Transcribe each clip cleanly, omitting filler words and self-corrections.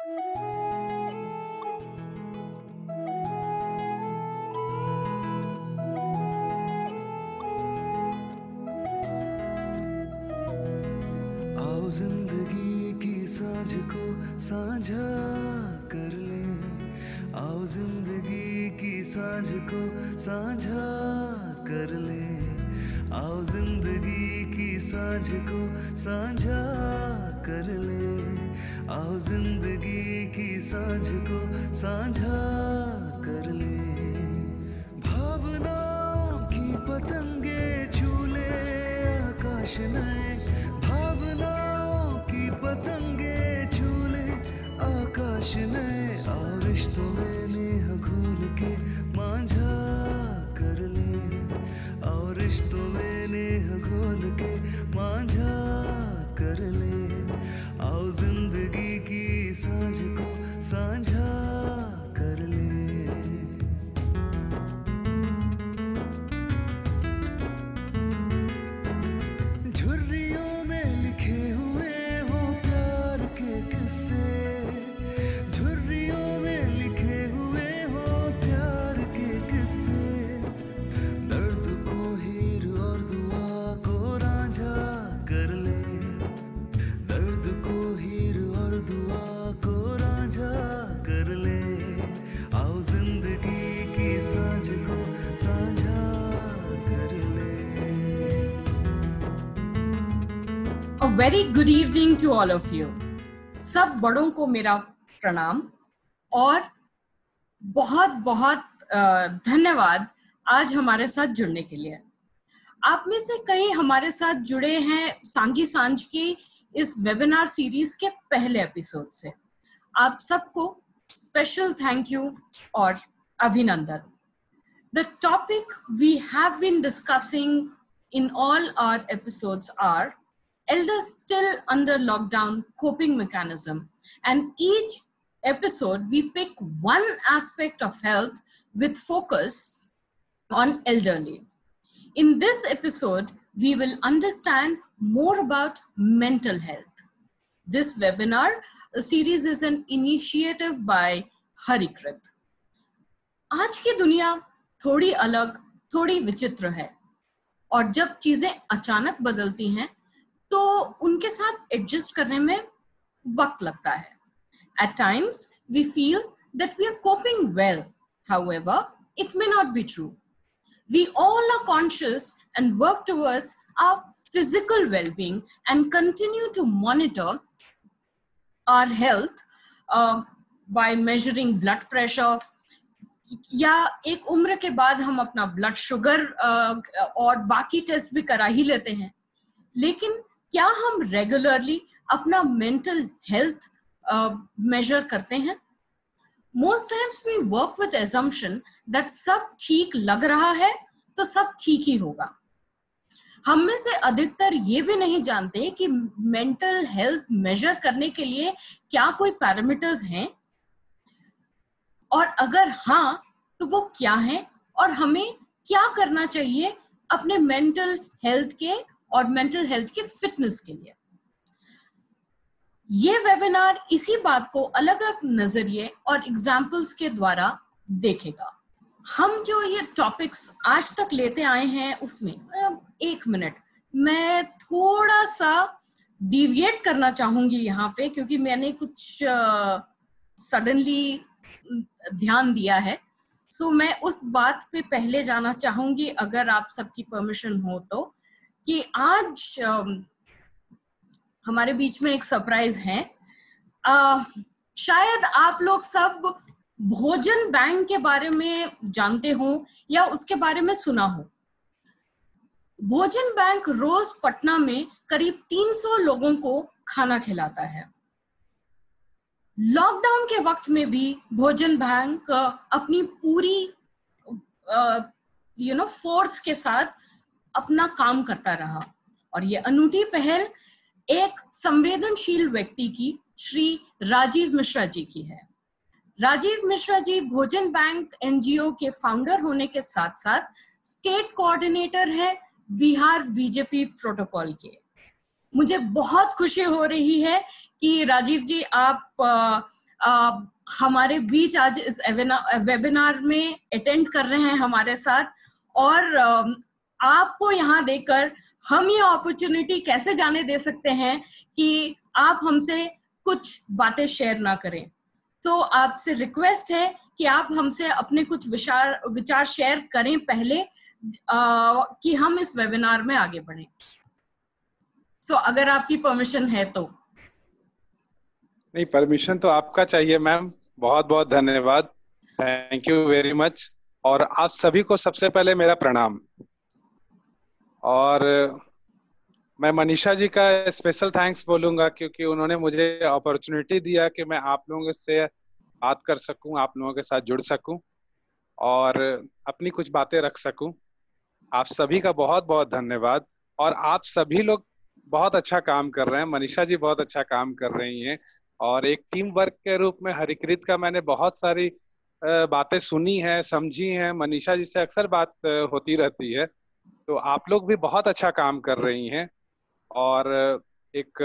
आओ जिंदगी की सांझ को साझा कर ले, आओ जिंदगी की सांझ को साझा कर ले, आओ जिंदगी की सांझ को साझा कर ले, आओ जिंदगी की सांझ को साझा कर ले। भावनाओं की पतंगे छूले आकाश नए, भावनाओं की पतंगे छूले आकाश नए, आओ रिश्तों में नेह घोल के मांझा कर ले, आओ रिश्तों में नेह घोल के मांझा कर ले, आओ जिंदगी की सांझ को साझा कर ले। झुर्रियों में लिखे हुए हो प्यार के किस्से, झुर्रियों में लिखे हुए हो प्यार के किस्से, दर्द को हीर और दुआ को रांझा कर ले, दर्द को हीर और दुआ को रांझा कर ले, आओ जिंदगी की सांझ को साझा कर ले। A very good evening to all of you. सब बड़ों को मेरा प्रणाम और बहुत बहुत धन्यवाद आज हमारे साथ जुड़ने के लिए। आप में से कई हमारे साथ जुड़े हैं सांझी सांझ की इस वेबिनार सीरीज के पहले एपिसोड से। आप सबको स्पेशल थैंक यू और अभिनंदन। The topic we have been discussing in all our episodes are elders still under lockdown coping mechanism, and each episode we pick one aspect of health with focus on elderly. In this episode, we will understand more about mental health. This webinar series is an initiative by Harikrit. आज की दुनिया थोड़ी अलग, थोड़ी विचित्र है, और जब चीजें अचानक बदलती हैं तो उनके साथ एडजस्ट करने में वक्त लगता है. At times, we feel that we are coping well. However, it may not be true. We all are conscious and work towards our physical well-being and continue to monitor our health by measuring blood pressure. या एक उम्र के बाद हम अपना blood sugar और बाकी test भी करा ही लेते हैं, लेकिन क्या हम रेगुलरली अपना मेंटल हेल्थ मेजर करते हैं? Most times we work with assumption that सब ठीक लग रहा है तो सब ठीक ही होगा. हम में से अधिकतर ये भी नहीं जानते कि मेंटल हेल्थ मेजर करने के लिए क्या कोई पैरामीटर्स हैं, और अगर हाँ तो वो क्या है और हमें क्या करना चाहिए अपने मेंटल हेल्थ के और मेंटल हेल्थ के फिटनेस के लिए. ये वेबिनार इसी बात को अलग अलग नजरिए और एग्जाम्पल्स के द्वारा देखेगा. हम जो ये टॉपिक्स आज तक लेते आए हैं उसमें एक मिनट मैं थोड़ा सा डिविएट करना चाहूंगी यहाँ पे, क्योंकि मैंने कुछ सडनली ध्यान दिया है. सो मैं उस बात पे पहले जाना चाहूंगी, अगर आप सबकी परमिशन हो तो, कि आज हमारे बीच में एक सरप्राइज है. शायद आप लोग सब भोजन बैंक के बारे में जानते हो या उसके बारे में सुना हो. भोजन बैंक रोज पटना में करीब 300 लोगों को खाना खिलाता है. लॉकडाउन के वक्त में भी भोजन बैंक अपनी पूरी फोर्स के साथ अपना काम करता रहा, और ये अनूठी पहल एक संवेदनशील व्यक्ति की श्री राजीव मिश्रा जी की है. राजीव मिश्रा जी भोजन बैंक एनजीओ के फाउंडर होने के साथ साथ स्टेट कोऑर्डिनेटर है बिहार बीजेपी प्रोटोकॉल के. मुझे बहुत खुशी हो रही है कि राजीव जी आप हमारे बीच आज इस वेबिनार में अटेंड कर रहे हैं हमारे साथ। और आपको यहाँ देकर हम ये अपॉर्चुनिटी कैसे जाने दे सकते हैं कि आप हमसे कुछ बातें शेयर ना करें। तो आपसे रिक्वेस्ट है कि आप हमसे अपने कुछ विचार शेयर करें पहले कि हम इस वेबिनार में आगे बढ़ें। सो अगर आपकी परमिशन है तो। नहीं, परमिशन तो आपका चाहिए मैम। बहुत बहुत धन्यवाद, थैंक यू वेरी मच। और आप सभी को सबसे पहले मेरा प्रणाम। और मैं मनीषा जी का स्पेशल थैंक्स बोलूंगा क्योंकि उन्होंने मुझे अपॉर्चुनिटी दिया कि मैं आप लोगों से बात कर सकूं, आप लोगों के साथ जुड़ सकूं और अपनी कुछ बातें रख सकूं। आप सभी का बहुत बहुत धन्यवाद। और आप सभी लोग बहुत अच्छा काम कर रहे हैं, मनीषा जी बहुत अच्छा काम कर रही हैं। और एक टीम वर्क के रूप में हरिकृत का मैंने बहुत सारी बातें सुनी है, समझी हैं। मनीषा जी से अक्सर बात होती रहती है। तो आप लोग भी बहुत अच्छा काम कर रही हैं। और एक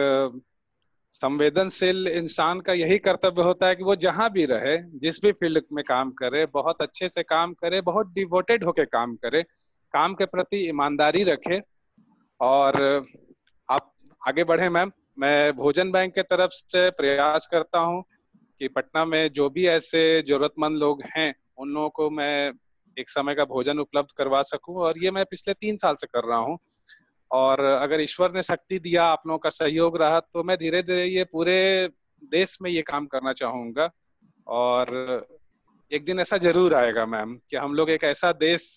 संवेदनशील इंसान का यही कर्तव्य होता है कि वो जहां भी रहे, जिस भी फील्ड में काम करे, बहुत अच्छे से काम करे, बहुत डिवोटेड होके काम करे, काम के प्रति ईमानदारी रखे और आप आगे बढ़े मैम। मैं भोजन बैंक के तरफ से प्रयास करता हूं कि पटना में जो भी ऐसे जरूरतमंद लोग हैं उन लोगों को मैं एक समय का भोजन उपलब्ध करवा सकूं। और ये मैं पिछले 3 साल से कर रहा हूं। और अगर ईश्वर ने शक्ति दिया, आप लोगों का सहयोग रहा, तो मैं धीरे धीरे ये पूरे देश में ये काम करना चाहूंगा। और एक दिन ऐसा जरूर आएगा मैम कि हम लोग एक ऐसा देश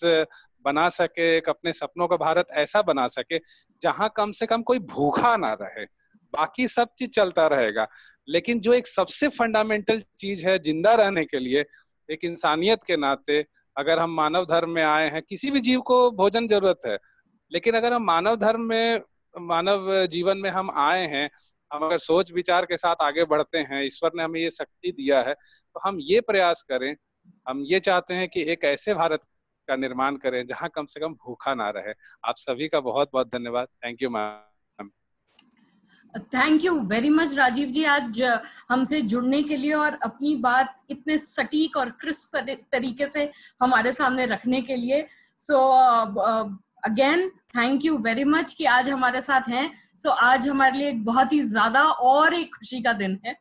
बना सके, एक अपने सपनों का भारत ऐसा बना सके जहां कम से कम कोई भूखा ना रहे। बाकी सब चीज चलता रहेगा, लेकिन जो एक सबसे फंडामेंटल चीज है जिंदा रहने के लिए, एक इंसानियत के नाते, अगर हम मानव धर्म में आए हैं, किसी भी जीव को भोजन जरूरत है, लेकिन अगर हम मानव धर्म में, मानव जीवन में हम आए हैं, हम अगर सोच विचार के साथ आगे बढ़ते हैं, ईश्वर ने हमें ये शक्ति दिया है, तो हम ये प्रयास करें, हम ये चाहते हैं कि एक ऐसे भारत का निर्माण करें जहां कम से कम भूखा ना रहे। आप सभी का बहुत बहुत धन्यवाद। Thank you ma'am. Thank you very much Rajiv ji, आज हमसे जुड़ने के लिए और अपनी बात इतने सटीक और क्रिस्प तरीके से हमारे सामने रखने के लिए। So again thank you very much कि आज हमारे साथ हैं। सो आज हमारे लिए एक बहुत ही ज्यादा और एक खुशी का दिन है।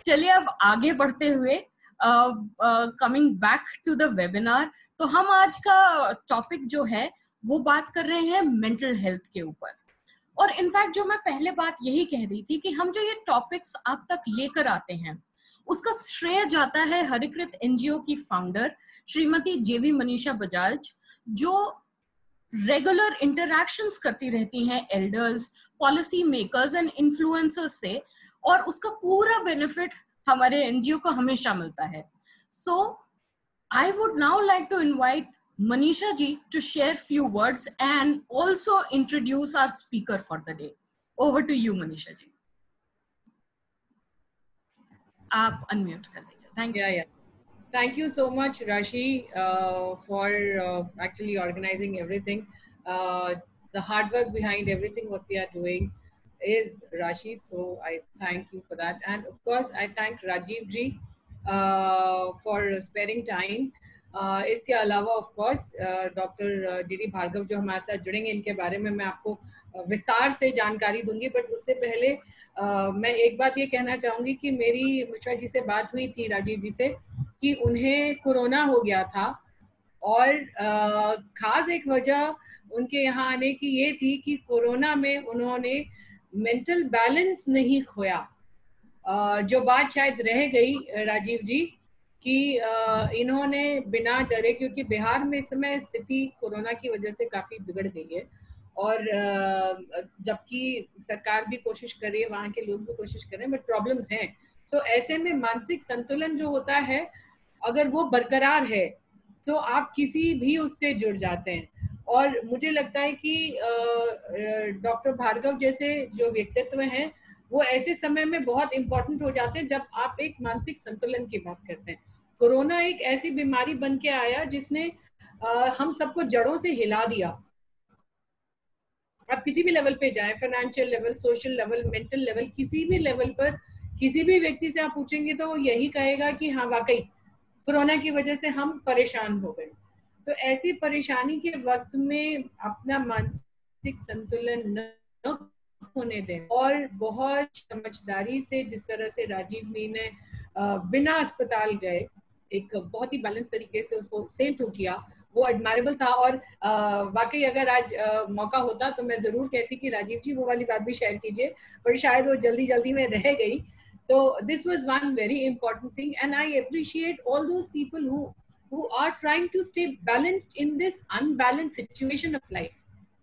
चलिए अब आगे बढ़ते हुए, coming back to the webinar, तो हम आज का टॉपिक जो है वो बात कर रहे हैं मेंटल हेल्थ के ऊपर। और इनफैक्ट जो मैं पहले बात यही कह रही थी कि हम जो ये टॉपिक्स आप तक लेकर आते हैं उसका श्रेय जाता है हरिकृत एनजीओ की फाउंडर श्रीमती जेवी मनीषा बजाज, जो रेगुलर इंटरैक्शंस करती रहती हैं elders, policy makers and influencers से, और उसका पूरा बेनिफिट हमारे एनजीओ को हमेशा मिलता है। So I would now like to invite Manisha ji to share few words and also introduce our speaker for the day. Over to you, Manisha ji. आप unmute कर लीजिए. Thank you. Yeah. Thank you so much, Rashi, for actually organizing everything. The hard work behind everything what we are doing is Rashi, so I thank you for that. And of course, I thank Rajiv ji for sparing time. इसके अलावा of course doctor GD Bhargava जो हमारे साथ जुड़ेंगे, इनके बारे में मैं आपको विस्तार से जानकारी दूंगी। बट उससे पहले मैं एक बात ये कहना चाहूंगी कि मेरी मिश्रा जी से बात हुई थी, राजीव जी से, कि उन्हें कोरोना हो गया था और खास एक वजह उनके यहाँ आने की ये थी कि कोरोना में उन्होंने मेंटल बैलेंस नहीं खोया। जो बात शायद रह गई राजीव जी कि इन्होंने बिना डरे, क्योंकि बिहार में इस समय स्थिति कोरोना की वजह से काफी बिगड़ गई है और जबकि सरकार भी कोशिश कर रही है, वहाँ के लोग भी कोशिश कर रहे हैं, बट प्रॉब्लम्स हैं। तो ऐसे में मानसिक संतुलन जो होता है अगर वो बरकरार है तो आप किसी भी उससे जुड़ जाते हैं। और मुझे लगता है कि डॉक्टर भार्गव जैसे जो व्यक्तित्व हैं वो ऐसे समय में बहुत इम्पोर्टेंट हो जाते हैं जब आप एक मानसिक संतुलन की बात करते हैं। कोरोना एक ऐसी बीमारी बन के आया जिसने हम सबको जड़ों से हिला दिया। आप किसी भी लेवल पे जाएं, financial level, social level, mental level, किसी भी लेवल पर किसी भी व्यक्ति से आप पूछेंगे तो वो यही कहेगा कि हाँ वाकई कोरोना की वजह से हम परेशान हो गए। तो ऐसी परेशानी के वक्त में अपना मानसिक संतुलन न होने दें और बहुत समझदारी से, जिस तरह से राजीव ने बिना अस्पताल गए एक बहुत ही बैलेंस तरीके से उसको सेल थ्रू किया, वो एडमायरेबल था। और वाकई अगर आज मौका होता तो मैं जरूर कहती कि राजीव जी वो वाली बात भी शेयर कीजिए, पर शायद वो जल्दी जल्दी में रह गई। तो this was one very important thing and I appreciate all those people who are trying to stay balanced in this unbalanced situation of life.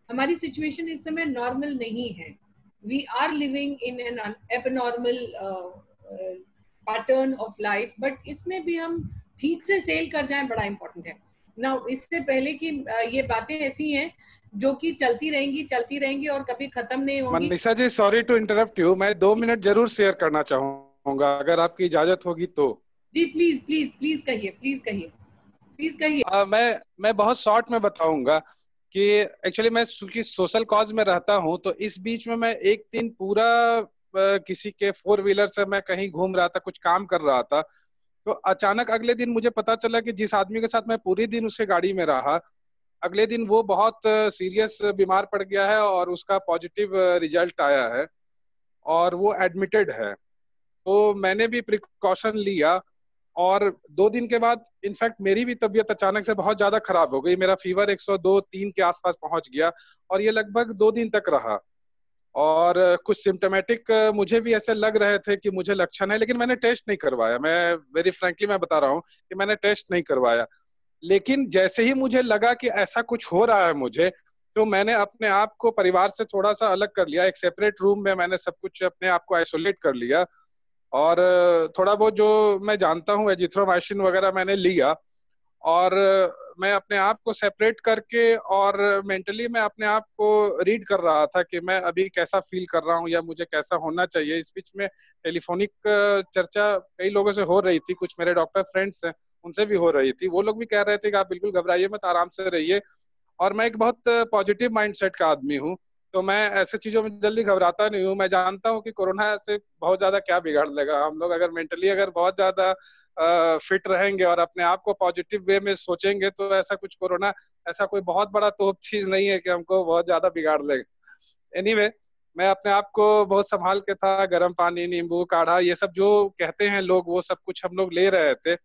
हमारी सिचुएशन इस समय नॉर्मल नहीं है, we are living in an abnormal pattern of life, but इसमें भी हम ठीक से सेल कर जाएं बड़ा इंपॉर्टेंट है। नाउ इससे पहले कि ये बातें ऐसी हैं जो कि चलती रहेंगी और कभी खत्म नहीं होंगी। Manisha ji sorry to interrupt you, मैं 2 मिनट जरूर शेयर करना चाहूंगा अगर आपकी इजाजत होगी तो। जी प्लीज प्लीज प्लीज कहिए, प्लीज कहिए। मैं बहुत शॉर्ट में बताऊंगा कि एक्चुअली मैं क्योंकि सोशल कॉज में रहता हूं, तो इस बीच में मैं एक दिन पूरा किसी के 4 व्हीलर से मैं कहीं घूम रहा था, कुछ काम कर रहा था, तो अचानक अगले दिन मुझे पता चला कि जिस आदमी के साथ मैं पूरे दिन उसके गाड़ी में रहा, अगले दिन वो बहुत सीरियस बीमार पड़ गया है और उसका पॉजिटिव रिजल्ट आया है और वो एडमिटेड है। तो मैंने भी प्रिकॉशन लिया और 2 दिन के बाद इनफैक्ट मेरी भी तबीयत अचानक से बहुत ज्यादा खराब हो गई। मेरा फीवर 102-3 के आसपास पहुंच गया और ये लगभग 2 दिन तक रहा और कुछ सिम्टोमेटिक मुझे भी ऐसे लग रहे थे कि मुझे लक्षण है, लेकिन मैंने टेस्ट नहीं करवाया। मैं वेरी फ्रैंकली मैं बता रहा हूँ कि मैंने टेस्ट नहीं करवाया। लेकिन जैसे ही मुझे लगा कि ऐसा कुछ हो रहा है मुझे, तो मैंने अपने आप को परिवार से थोड़ा सा अलग कर लिया। एक सेपरेट रूम में मैंने सब कुछ अपने आप को आइसोलेट कर लिया और थोड़ा बहुत जो मैं जानता हूँ एजिथ्रोमाइसिन वगैरह मैंने लिया और मैं अपने आप को सेपरेट करके और मेंटली मैं अपने आप को रीड कर रहा था कि मैं अभी कैसा फील कर रहा हूँ या मुझे कैसा होना चाहिए। इस बीच में टेलीफोनिक चर्चा कई लोगों से हो रही थी, कुछ मेरे डॉक्टर फ्रेंड्स हैं उनसे भी हो रही थी। वो लोग भी कह रहे थे कि आप बिल्कुल घबराइए मत, आराम से रहिए। और मैं एक बहुत पॉजिटिव माइंडसेट का आदमी हूँ, तो मैं ऐसे चीजों में जल्दी घबराता नहीं हूँ। मैं जानता हूँ कि कोरोना से बहुत ज्यादा क्या बिगाड़ लेगा। हम लोग अगर मेंटली अगर बहुत ज्यादा फिट रहेंगे और अपने आप को पॉजिटिव वे में सोचेंगे तो ऐसा कुछ कोरोना ऐसा कोई बहुत बड़ा तो चीज नहीं है कि हमको बहुत ज्यादा बिगाड़ लेगा। एनीवे, मैं अपने आप को बहुत संभाल के था। गर्म पानी, नींबू काढ़ा, ये सब जो कहते हैं लोग, वो सब कुछ हम लोग ले रहे थे।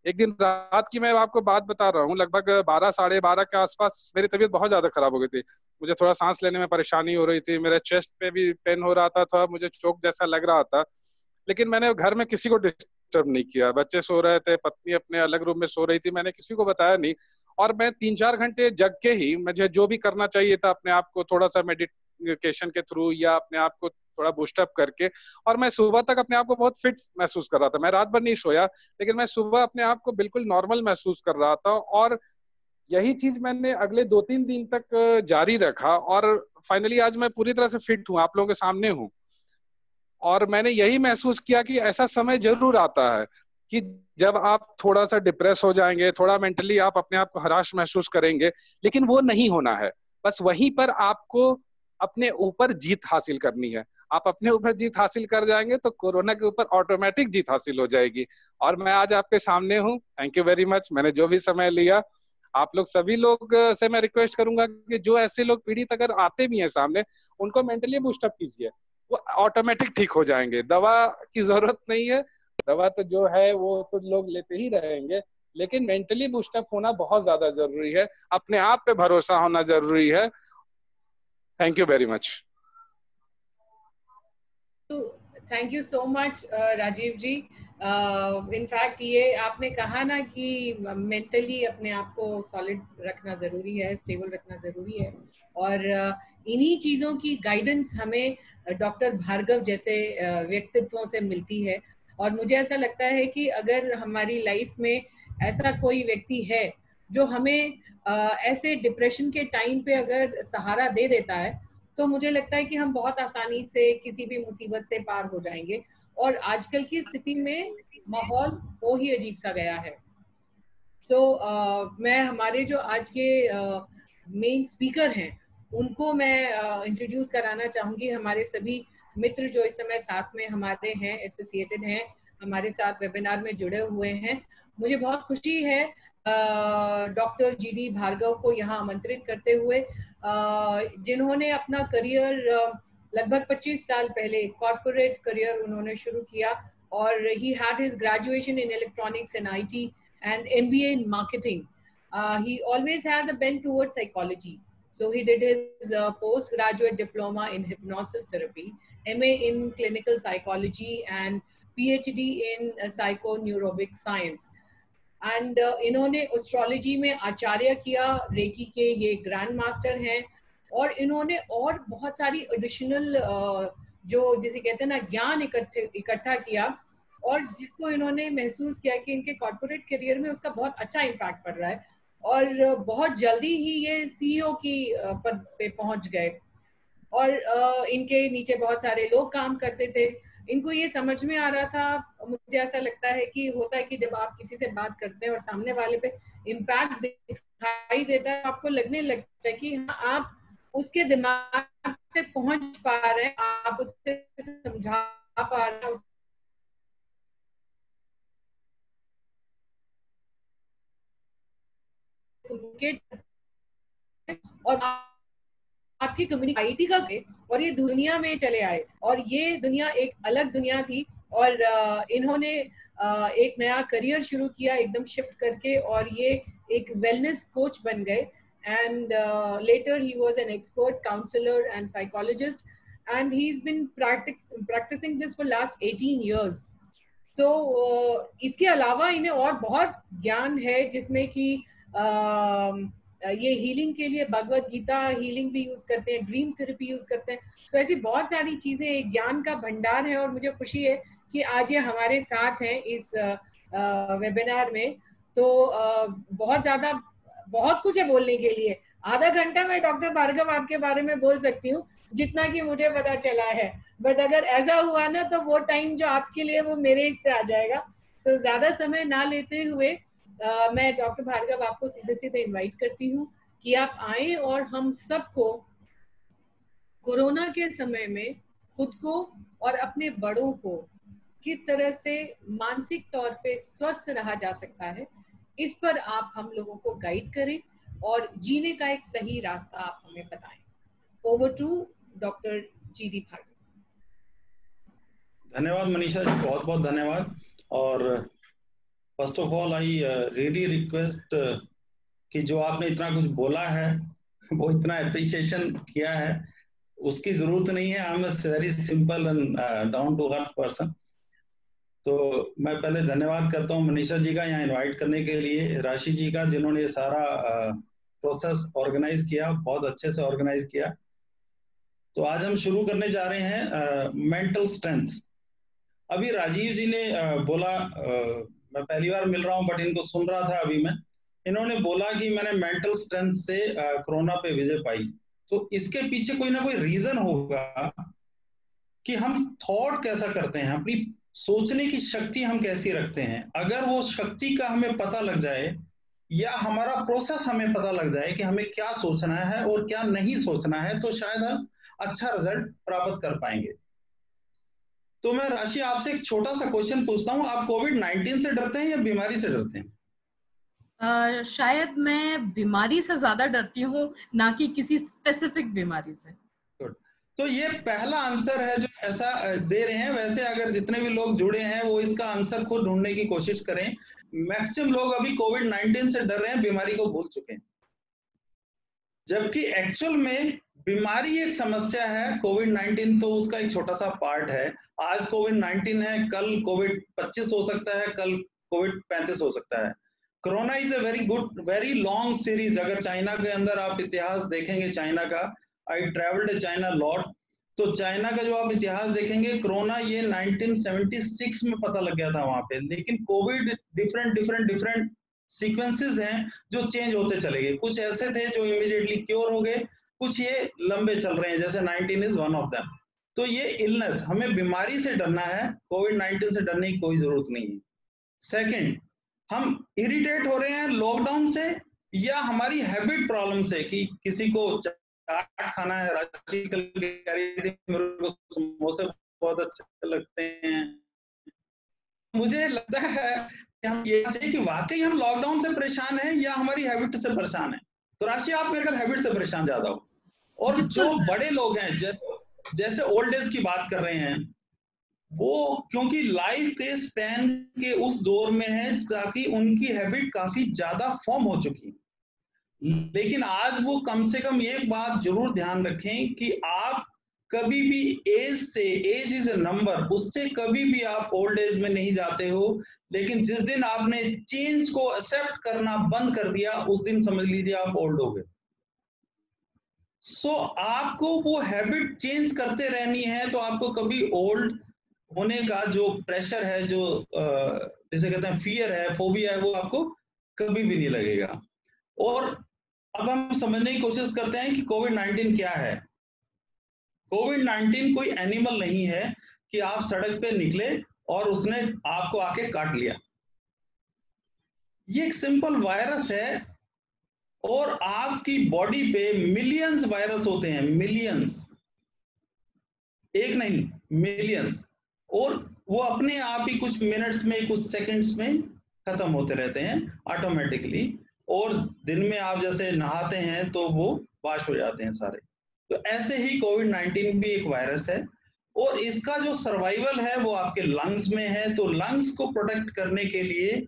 एक दिन रात की मैं आपको बात बता रहा हूँ, लगभग 12 साढ़े 12 के आसपास मेरी तबीयत बहुत ज्यादा खराब हो गई थी। मुझे थोड़ा सांस लेने में परेशानी हो रही थी, मेरे चेस्ट पे भी पेन हो रहा था, थोड़ा मुझे चोक जैसा लग रहा था। लेकिन मैंने घर में किसी को डिस्टर्ब नहीं किया। बच्चे सो रहे थे, पत्नी अपने अलग रूम में सो रही थी, मैंने किसी को बताया नहीं। और मैं 3-4 घंटे जग के ही मुझे जो भी करना चाहिए था अपने आप को थोड़ा सा मेडिटेशन के थ्रू या अपने आप को थोड़ा बूस्टअप करके, और मैं सुबह तक अपने आप को बहुत फिट महसूस कर रहा था। मैं रात भर नहीं सोया, लेकिन मैं सुबह अपने आप को बिल्कुल नॉर्मल महसूस कर रहा था। और यही चीज मैंने अगले 2-3 दिन तक जारी रखा और फाइनली आज मैं पूरी तरह से फिट हूँ, आप लोगों के सामने हूँ। और मैंने यही महसूस किया कि ऐसा समय जरूर आता है कि जब आप थोड़ा सा डिप्रेस हो जाएंगे, थोड़ा मेंटली आप अपने आप को हराश महसूस करेंगे, लेकिन वो नहीं होना है। बस वहीं पर आपको अपने ऊपर जीत हासिल करनी है। आप अपने ऊपर जीत हासिल कर जाएंगे तो कोरोना के ऊपर ऑटोमेटिक जीत हासिल हो जाएगी। और मैं आज आपके सामने हूँ। Thank you very much. मैंने जो भी समय लिया, आप लोग सभी लोग से मैं रिक्वेस्ट करूंगा कि जो ऐसे लोग पीड़ित अगर आते भी हैं सामने, उनको मेंटली बूस्टअप कीजिए, वो ऑटोमेटिक ठीक हो जाएंगे। दवा की जरूरत नहीं है, दवा तो जो है वो तो लोग लेते ही रहेंगे, लेकिन मेंटली बूस्टअप होना बहुत ज्यादा जरूरी है। अपने आप पे भरोसा होना जरूरी है। Thank you very much. Thank you so much Rajiv ji. In fact ये आपने कहा ना कि मेंटली अपने आप को सॉलिड रखना जरूरी है, स्टेबल रखना जरूरी है, और इन्हीं चीजों की गाइडेंस हमें डॉक्टर भार्गव जैसे व्यक्तित्वों से मिलती है। और मुझे ऐसा लगता है कि अगर हमारी लाइफ में ऐसा कोई व्यक्ति है जो हमें ऐसे डिप्रेशन के टाइम पे अगर सहारा दे देता है, तो मुझे लगता है कि हम बहुत आसानी से किसी भी मुसीबत से पार हो जाएंगे। और आजकल की स्थिति में माहौल वो ही अजीब सा गया है। तो मैं हमारे जो आज के मेन स्पीकर हैं उनको मैं इंट्रोड्यूस कराना चाहूंगी। हमारे सभी मित्र जो इस समय साथ में हमारे हैं, एसोसिएटेड हैं, हमारे साथ वेबिनार में जुड़े हुए हैं। मुझे बहुत खुशी है डॉक्टर जीडी भार्गव को यहाँ आमंत्रित करते हुए, जिन्होंने अपना करियर लगभग 25 साल पहले कॉर्पोरेट करियर उन्होंने शुरू किया, और he had his graduation in electronics and IT and MBA in marketing. He always has a bent towards psychology. So he did his postgraduate diploma in hypnosis therapy, MA in clinical psychology and PhD in psychoneurobic science. And इन्होंने astrology में आचार्य किया, recce के ये grand master हैं, और इन्होंने और बहुत सारी एडिशनल जो जिसे कहते हैं ना ज्ञान इकट्ठा किया, और जिसको इन्होंने महसूस किया कि इनके कॉर्पोरेट करियर में उसका बहुत अच्छा इम्पैक्ट पड़ रहा है, और बहुत जल्दी ही ये सीईओ की पद पे पहुंच गए। और इनके नीचे बहुत सारे लोग काम करते थे। इनको ये समझ में आ रहा था, मुझे ऐसा लगता है कि होता है कि जब आप किसी से बात करते हैं और सामने वाले पे इम्पैक्ट दिखाई देता है, आपको लगने लगता है कि हाँ आप उसके दिमाग पे पहुंच पा रहे हैं, आप उससे समझा पा रहे हैं, और आपकी कम्युनिटी का थे, और ये दुनिया में चले आए, और ये दुनिया एक अलग दुनिया थी, और इन्होंने एक नया करियर शुरू किया एकदम शिफ्ट करके, और ये एक वेलनेस कोच बन गए, and later he was an expert counsellor and psychologist, and he is been practising this for last 18 years. तो इसके अलावा इन्हें और बहुत ज्ञान है, जिसमें कि ये हीलिंग के लिए भगवत गीता हीलिंग भी यूज करते हैं, ड्रीम थेरेपी यूज करते हैं, तो ऐसी बहुत सारी चीजें, एक ज्ञान का भंडार है, और मुझे खुशी है कि आज ये हमारे साथ हैं इस वेबिनार में। तो बहुत कुछ है बोलने के लिए। आधा घंटा मैं डॉक्टर भार्गव आपके बारे में बोल सकती हूँ, जितना कि मुझे पता चला है, बट अगर ऐसा हुआ ना तो वो टाइम जो आपके लिए वो मेरे हिस्से आ जाएगा। तो ज्यादा समय ना लेते हुए मैं डॉक्टर भार्गव आपको सीधे सीधे इनवाइट करती हूँ कि आप आए और हम सबको कोरोना के समय में खुद को और अपने बड़ों को किस तरह से मानसिक तौर पे स्वस्थ रहा जा सकता है, इस पर आप हम लोगों को गाइड करें और जीने का एक सही रास्ता आप हमें बताएं। Over to doctor GD Bhargava. धन्यवाद मनीषा जी, बहुत बहुत धन्यवाद। और first of all I really request कि जो आपने इतना कुछ बोला है, वो इतना अप्रिशिएशन किया है, उसकी जरूरत नहीं है। I am very simple and down to earth person. तो मैं पहले धन्यवाद करता हूँ मनीषा जी का यहाँ इनवाइट करने के लिए, राशि जी का जिन्होंने ये सारा प्रोसेस ऑर्गेनाइज किया, बहुत अच्छे से ऑर्गेनाइज किया। तो आज हम शुरू करने जा रहे हैं मेंटल स्ट्रेंथ। अभी राजीव जी ने बोला, मैं पहली बार मिल रहा हूं बट इनको सुन रहा था अभी मैं, इन्होंने बोला कि मैंने मेंटल स्ट्रेंथ से कोरोना पे विजय पाई। तो इसके पीछे कोई ना कोई रीजन होगा कि हम थॉट कैसा करते हैं, अपनी सोचने की शक्ति हम कैसी रखते हैं। अगर वो शक्ति का हमें पता लग जाए, या हमारा प्रोसेस हमें पता लग जाए कि हमें क्या सोचना है और क्या नहीं सोचना है, तो शायद हम अच्छा रिजल्ट प्राप्त कर पाएंगे। तो मैं राशि आपसे एक छोटा सा क्वेश्चन पूछता हूँ, आप कोविड-19 से डरते हैं या बीमारी से डरते हैं? शायद मैं बीमारी से ज्यादा डरती हूँ, ना कि किसी स्पेसिफिक बीमारी से। तो ये पहला आंसर है जो ऐसा दे रहे हैं। वैसे अगर जितने भी लोग जुड़े हैं वो इसका आंसर खुद ढूंढने की कोशिश करें। मैक्सिमम लोग अभी कोविड-19 से डर रहे हैं, बीमारी को भूल चुके हैं, जबकि एक्चुअल में बीमारी एक समस्या है, कोविड-19 तो उसका एक छोटा सा पार्ट है। आज कोविड-19 है, कल कोविड-25 हो सकता है, कल कोविड-35 हो सकता है। Corona is a very long series. अगर चाइना के अंदर आप इतिहास देखेंगे चाइना का, आई ट्रेवल्ड चाइना लॉट, तो चाइना का जो आप इतिहास देखेंगे, कोरोना ये 1976 में पता लग गया था वहां पे, लेकिन कोविड डिफरेंट सीक्वेंसेस हैं जो चेंज होते चले गए। कुछ ऐसे थे जो इमीडिएटली क्योर हो गए, कुछ ये लंबे चल रहे हैं, जैसे 19 इज वन ऑफ देम। तो ये इलनेस, हमें बीमारी से डरना है, कोविड-19 से डरने की कोई जरूरत नहीं है। सेकंड, हम इरिटेट हो रहे हैं लॉकडाउन से या हमारी हैबिट प्रॉब्लम से, कि किसी को चाट खाना है। राशि कल कह रही थी मेरे को समोसे बहुत अच्छे लगते हैं। मुझे लगता है कि हम ये चाहिए कि वाकई हम लॉकडाउन से परेशान हैं या हमारी हैबिट से परेशान हैं। तो राशि आप मेरे ख्याल हैबिट से परेशान ज्यादा हो। और जो बड़े लोग हैं जैसे ओल्ड एज की बात कर रहे हैं, वो क्योंकि लाइफ के स्पैन के उस दौर में है ताकि उनकी हैबिट काफी ज्यादा फॉर्म हो चुकी है। लेकिन आज वो कम से कम एक बात जरूर ध्यान रखें कि आप कभी भी एज इज ए नंबर, उससे कभी भी आप ओल्ड एज में नहीं जाते हो। लेकिन जिस दिन आपने चेंज को एक्सेप्ट करना बंद कर दिया, उस दिन समझ लीजिए आप ओल्ड हो गए। आपको वो हैबिट चेंज करते रहनी है, तो आपको कभी ओल्ड होने का जो प्रेशर है, जो जैसे कहते हैं फियर है, फोबिया है, वो आपको कभी भी नहीं लगेगा। और अब हम समझने की कोशिश करते हैं कि कोविड-19 क्या है। कोविड-19 कोई एनिमल नहीं है कि आप सड़क पे निकले और उसने आपको आके काट लिया। ये एक सिंपल वायरस है और आपकी बॉडी पे मिलियंस वायरस होते हैं, मिलियंस, एक नहीं मिलियंस, और वो अपने आप ही कुछ मिनट्स में, कुछ सेकंड्स में खत्म होते रहते हैं ऑटोमेटिकली। और दिन में आप जैसे नहाते हैं तो वो वाश हो जाते हैं सारे। तो ऐसे ही कोविड-19 भी एक वायरस है और इसका जो सर्वाइवल है वो आपके लंग्स में है। तो लंग्स को प्रोटेक्ट करने के लिए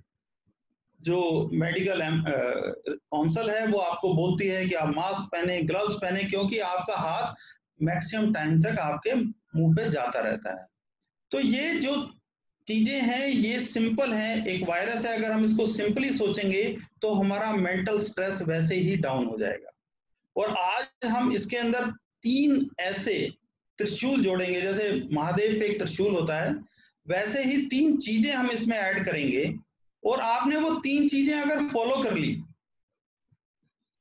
जो मेडिकल काउंसिल है वो आपको बोलती है कि आप मास्क पहने, ग्लव्स पहने, क्योंकि आपका हाथ मैक्सिमम टाइम तक आपके मुंह पे जाता रहता है। तो ये जो चीजें हैं ये सिंपल हैं। एक वायरस है, अगर हम इसको सिंपली सोचेंगे तो हमारा मेंटल स्ट्रेस वैसे ही डाउन हो जाएगा। और आज हम इसके अंदर 3 ऐसे त्रिशूल जोड़ेंगे, जैसे महादेव पे एक त्रिशूल होता है, वैसे ही 3 चीजें हम इसमें ऐड करेंगे। और आपने वो 3 चीजें अगर फॉलो कर ली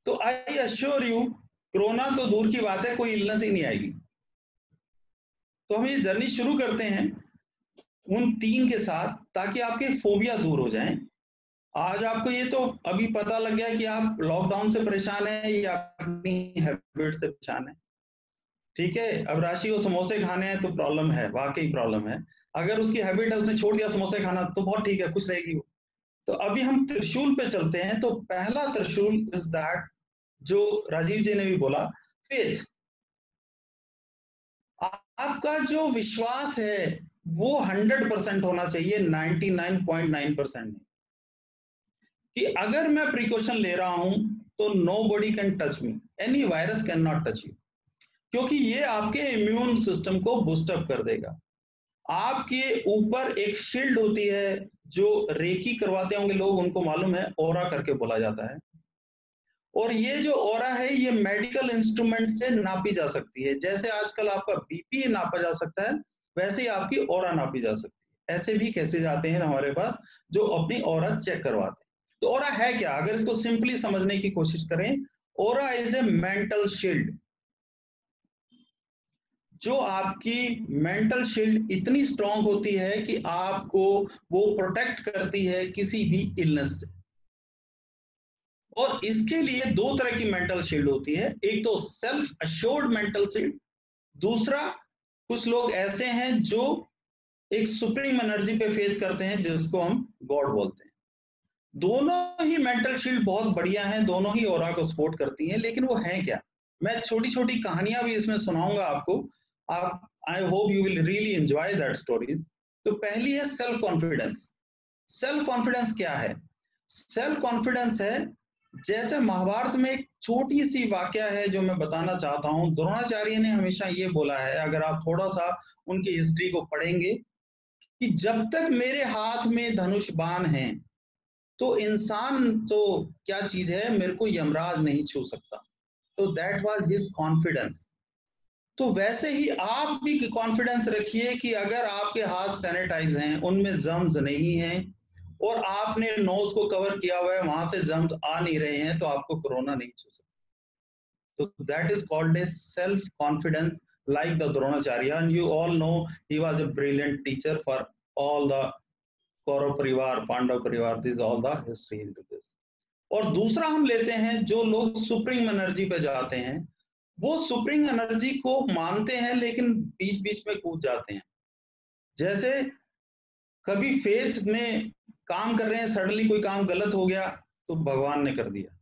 तो आई अश्योर यू, कोरोना तो दूर की बात है, कोई इलनेस ही नहीं आएगी। तो हम ये जर्नी शुरू करते हैं उन 3 के साथ, ताकि आपके फोबिया दूर हो जाएं। आज आपको ये तो अभी पता लग गया कि आप लॉकडाउन से परेशान हैं या अपनी हैबिट से परेशान हैं। ठीक है, अब राशि को समोसे खाने हैं तो प्रॉब्लम है, वाकई प्रॉब्लम है। अगर उसकी हैबिट है, उसने छोड़ दिया समोसे खाना, तो बहुत ठीक है, खुश रहेगी वो। तो अभी हम त्रिशूल पे चलते हैं। तो पहला त्रिशूल इज दैट, जो राजीव जी ने भी बोला, फेथ। आपका जो विश्वास है वो 100% होना चाहिए, 99.9% नहीं। कि अगर मैं प्रिकॉशन ले रहा हूं तो nobody can touch me, any virus cannot touch you, क्योंकि ये आपके इम्यून सिस्टम को बूस्टअप कर देगा। आपके ऊपर एक शील्ड होती है, जो रेकी करवाते होंगे लोग, उनको मालूम है, ऑरा करके बोला जाता है। और ये जो ऑरा है ये मेडिकल इंस्ट्रूमेंट से नापी जा सकती है। जैसे आजकल आपका बीपी नापा जा सकता है, वैसे ही आपकी ऑरा नापी जा सकती है। ऐसे भी केसेस आते हैं हमारे पास जो अपनी ऑरा चेक करवाते हैं। तो ऑरा है क्या, अगर इसको सिंपली समझने की कोशिश करें, aura is a mental shield. जो आपकी मेंटल शील्ड इतनी स्ट्रांग होती है कि आपको वो प्रोटेक्ट करती है किसी भी इलनेस से। और इसके लिए 2 तरह की मेंटल शील्ड होती है, एक तो सेल्फ अश्योर्ड मेंटल शील्ड, दूसरा कुछ लोग ऐसे हैं जो एक सुप्रीम एनर्जी पे फेथ करते हैं, जिसको हम गॉड बोलते हैं। दोनों ही मेंटल शील्ड बहुत बढ़िया हैं, दोनों ही ऑरा को सपोर्ट करती हैं, लेकिन वो हैं क्या? मैं छोटी छोटी कहानियां भी इसमें सुनाऊंगा आपको। आप, I hope you will really enjoy that stories. तो पहली है सेल्फ कॉन्फिडेंस। सेल्फ कॉन्फिडेंस क्या है? सेल्फ कॉन्फिडेंस है, जैसे महाभारत में एक छोटी सी वाकया है जो मैं बताना चाहता हूँ। द्रोणाचार्य ने हमेशा ये बोला है, अगर आप थोड़ा सा उनकी हिस्ट्री को पढ़ेंगे, कि जब तक मेरे हाथ में धनुष बाण है तो इंसान तो क्या चीज है, मेरे को यमराज नहीं छू सकता। तो दैट वाज हिज कॉन्फिडेंस। तो वैसे ही आप भी कॉन्फिडेंस रखिए कि अगर आपके हाथ सैनिटाइज हैं, उनमें जर्म्स नहीं हैं, और आपने नोज को कवर किया हुआ है, वहां से जर्म्स आ नहीं रहे हैं, तो आपको कोरोना नहीं छू सकता। तो that is called A self confidence, like the Dronacharya, and you all know he was a brilliant teacher for all the Kaurav परिवार, पांडव परिवार, this is all the history into this. और दूसरा हम लेते हैं, जो लोग सुप्रीम एनर्जी पे जाते हैं, वो सुप्रीम एनर्जी को मानते हैं लेकिन बीच बीच में कूद जाते हैं। जैसे कभी फेथ में काम कर रहे हैं, सडनली कोई काम गलत हो गया तो भगवान ने कर दिया,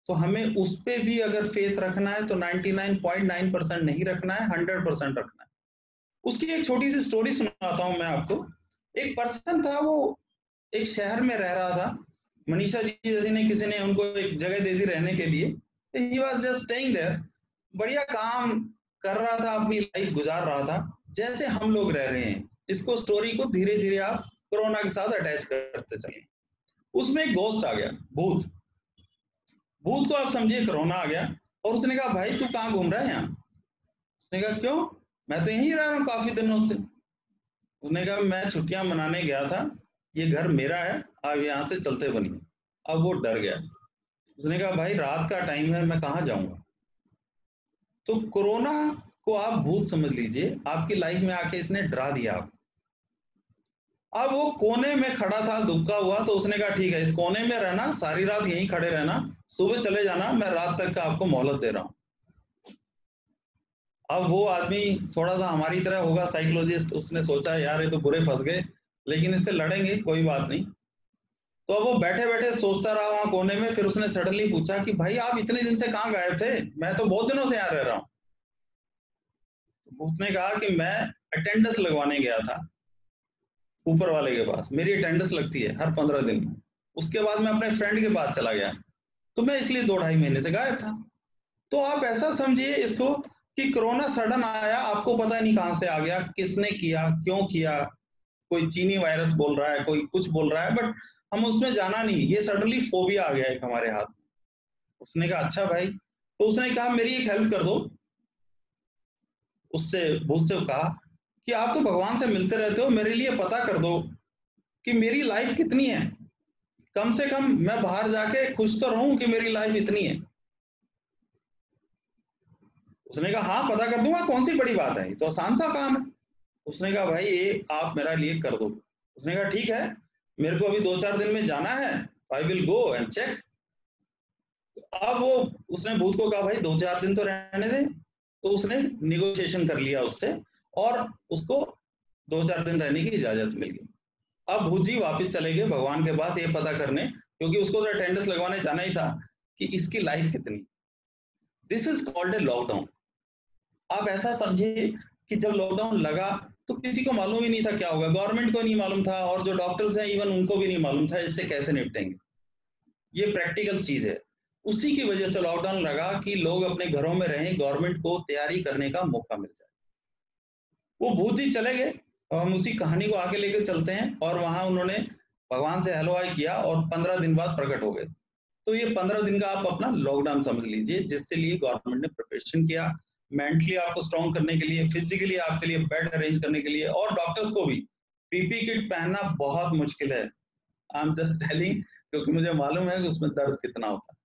तो हमें उस पे भी अगर फेथ रखना है तो 99.9% नहीं रखना है, 100% रखना है। उसकी एक छोटी सी स्टोरी सुनाता हूं मैं आपको। एक पर्सन था, वो एक शहर में रह रहा था, मनीषा जी जैसे ने किसी ने उनको एक जगह दे दी रहने के लिए, he was just staying there, बढ़िया काम कर रहा था, अपनी लाइफ गुजार रहा था जैसे हम लोग रह रहे हैं। इसको स्टोरी को धीरे धीरे आप कोरोना के साथ अटैच करते चले। उसमें एक घोस्ट आ गया, भूत। भूत को आप समझिए कोरोना आ गया और उसने कहा भाई तू कहाँ घूम रहा है यहाँ? उसने कहा क्यों, मैं तो यहीं रह रहा हूँ काफी दिनों से। उसने कहा मैं छुट्टियां मनाने गया था, ये घर मेरा है, आप यहाँ से चलते बनिए। अब वो डर गया। उसने कहा भाई रात का टाइम है, मैं कहाँ जाऊंगा? तो कोरोना को आप भूत समझ लीजिए, आपकी लाइफ में आके इसने डरा दिया आपको। अब वो कोने में खड़ा था, दुबका हुआ, तो उसने कहा ठीक है, इस कोने में रहना, सारी रात यहीं खड़े रहना, सुबह चले जाना, मैं रात तक का आपको मोहलत दे रहा हूं। अब वो आदमी थोड़ा सा हमारी तरह होगा साइकोलॉजिस्ट, उसने सोचा यार ये तो बुरे फंस गए, लेकिन इससे लड़ेंगे, कोई बात नहीं। तो अब वो बैठे बैठे सोचता रहा वहां कोने में। फिर उसने सडनली पूछा कि भाई आप इतने दिन से कहाँ गायब थे? मैं तो बहुत दिनों से यहाँ रह रहा हूँ। उसने कहा कि मैं अटेंडेंस लगवाने गया था ऊपर वाले के पास, मेरी अटेंडेंस लगती है हर 15 दिन में। उसके बाद मैं अपने फ्रेंड के पास चला गया, तो मैं इसलिए 2-2.5 महीने से गायब था। तो आप ऐसा समझिए इसको कि कोरोना सडन आया, आपको पता नहीं कहां से आ गया, किसने किया, क्यों किया। कोई चीनी वायरस बोल रहा है, कोई कुछ बोल रहा है, बट हम उसमें जाना नहीं, ये सडनली फोबिया आ गया एक हमारे हाथ में। उसने कहा अच्छा भाई, तो उसने कहा मेरी एक हेल्प कर दो। उससे भूत से कहा कि आप तो भगवान से मिलते रहते हो, मेरे लिए पता कर दो कि मेरी लाइफ कितनी है, कम से कम मैं बाहर जाके खुश तो रहूं कि मेरी लाइफ इतनी है। उसने कहा हाँ पता कर दूंगा, कौन सी बड़ी बात है, ये तो आसान सा काम है। उसने कहा भाई ये आप मेरा लिए कर दो। उसने कहा ठीक है, मेरे को अभी 2-4 दिन में जाना है, I will go and check. अब वो उसने भूत को कहा भाई 2-4 दिन तो रहने दे। तो उसने निगोशिएशन कर लिया उससे और उसको 2-4 दिन रहने की इजाजत मिल गई। अब भूत जी वापिस चले गए भगवान के पास ये पता करने, क्योंकि उसको तो अटेंडेंस लगवाने जाना ही था कि इसकी लाइफ कितनी। This is called A lockdown. आप ऐसा समझिए कि जब लॉकडाउन लगा तो किसी को मालूम ही नहीं था क्या होगा, गवर्नमेंट को नहीं मालूम था और जो डॉक्टर्स हैं इवन उनको भी नहीं मालूम था इससे कैसे निपटेंगे। ये प्रैक्टिकल चीज है। उसी की वजह से लॉकडाउन लगा कि लोग अपने घरों में रहें, गवर्नमेंट को तैयारी करने का मौका मिल जाए। वो भूत जी चले गए और हम उसी कहानी को आगे लेकर चलते हैं। और वहां उन्होंने भगवान से हेलो हाय किया और 15 दिन बाद प्रकट हो गए। तो ये 15 दिन का आप अपना लॉकडाउन समझ लीजिए, जिससे लिए गवर्नमेंट ने प्रिपरेशन किया, मेंटली आपको स्ट्रॉन्ग करने के लिए, फिजिकली आपके लिए बेड अरेंज करने के लिए, और डॉक्टर्स को भी पीपी किट पहनना बहुत मुश्किल है। आई एम जस्ट टेलिंग, क्योंकि मुझे मालूम है कि उसमें दर्द कितना होता है।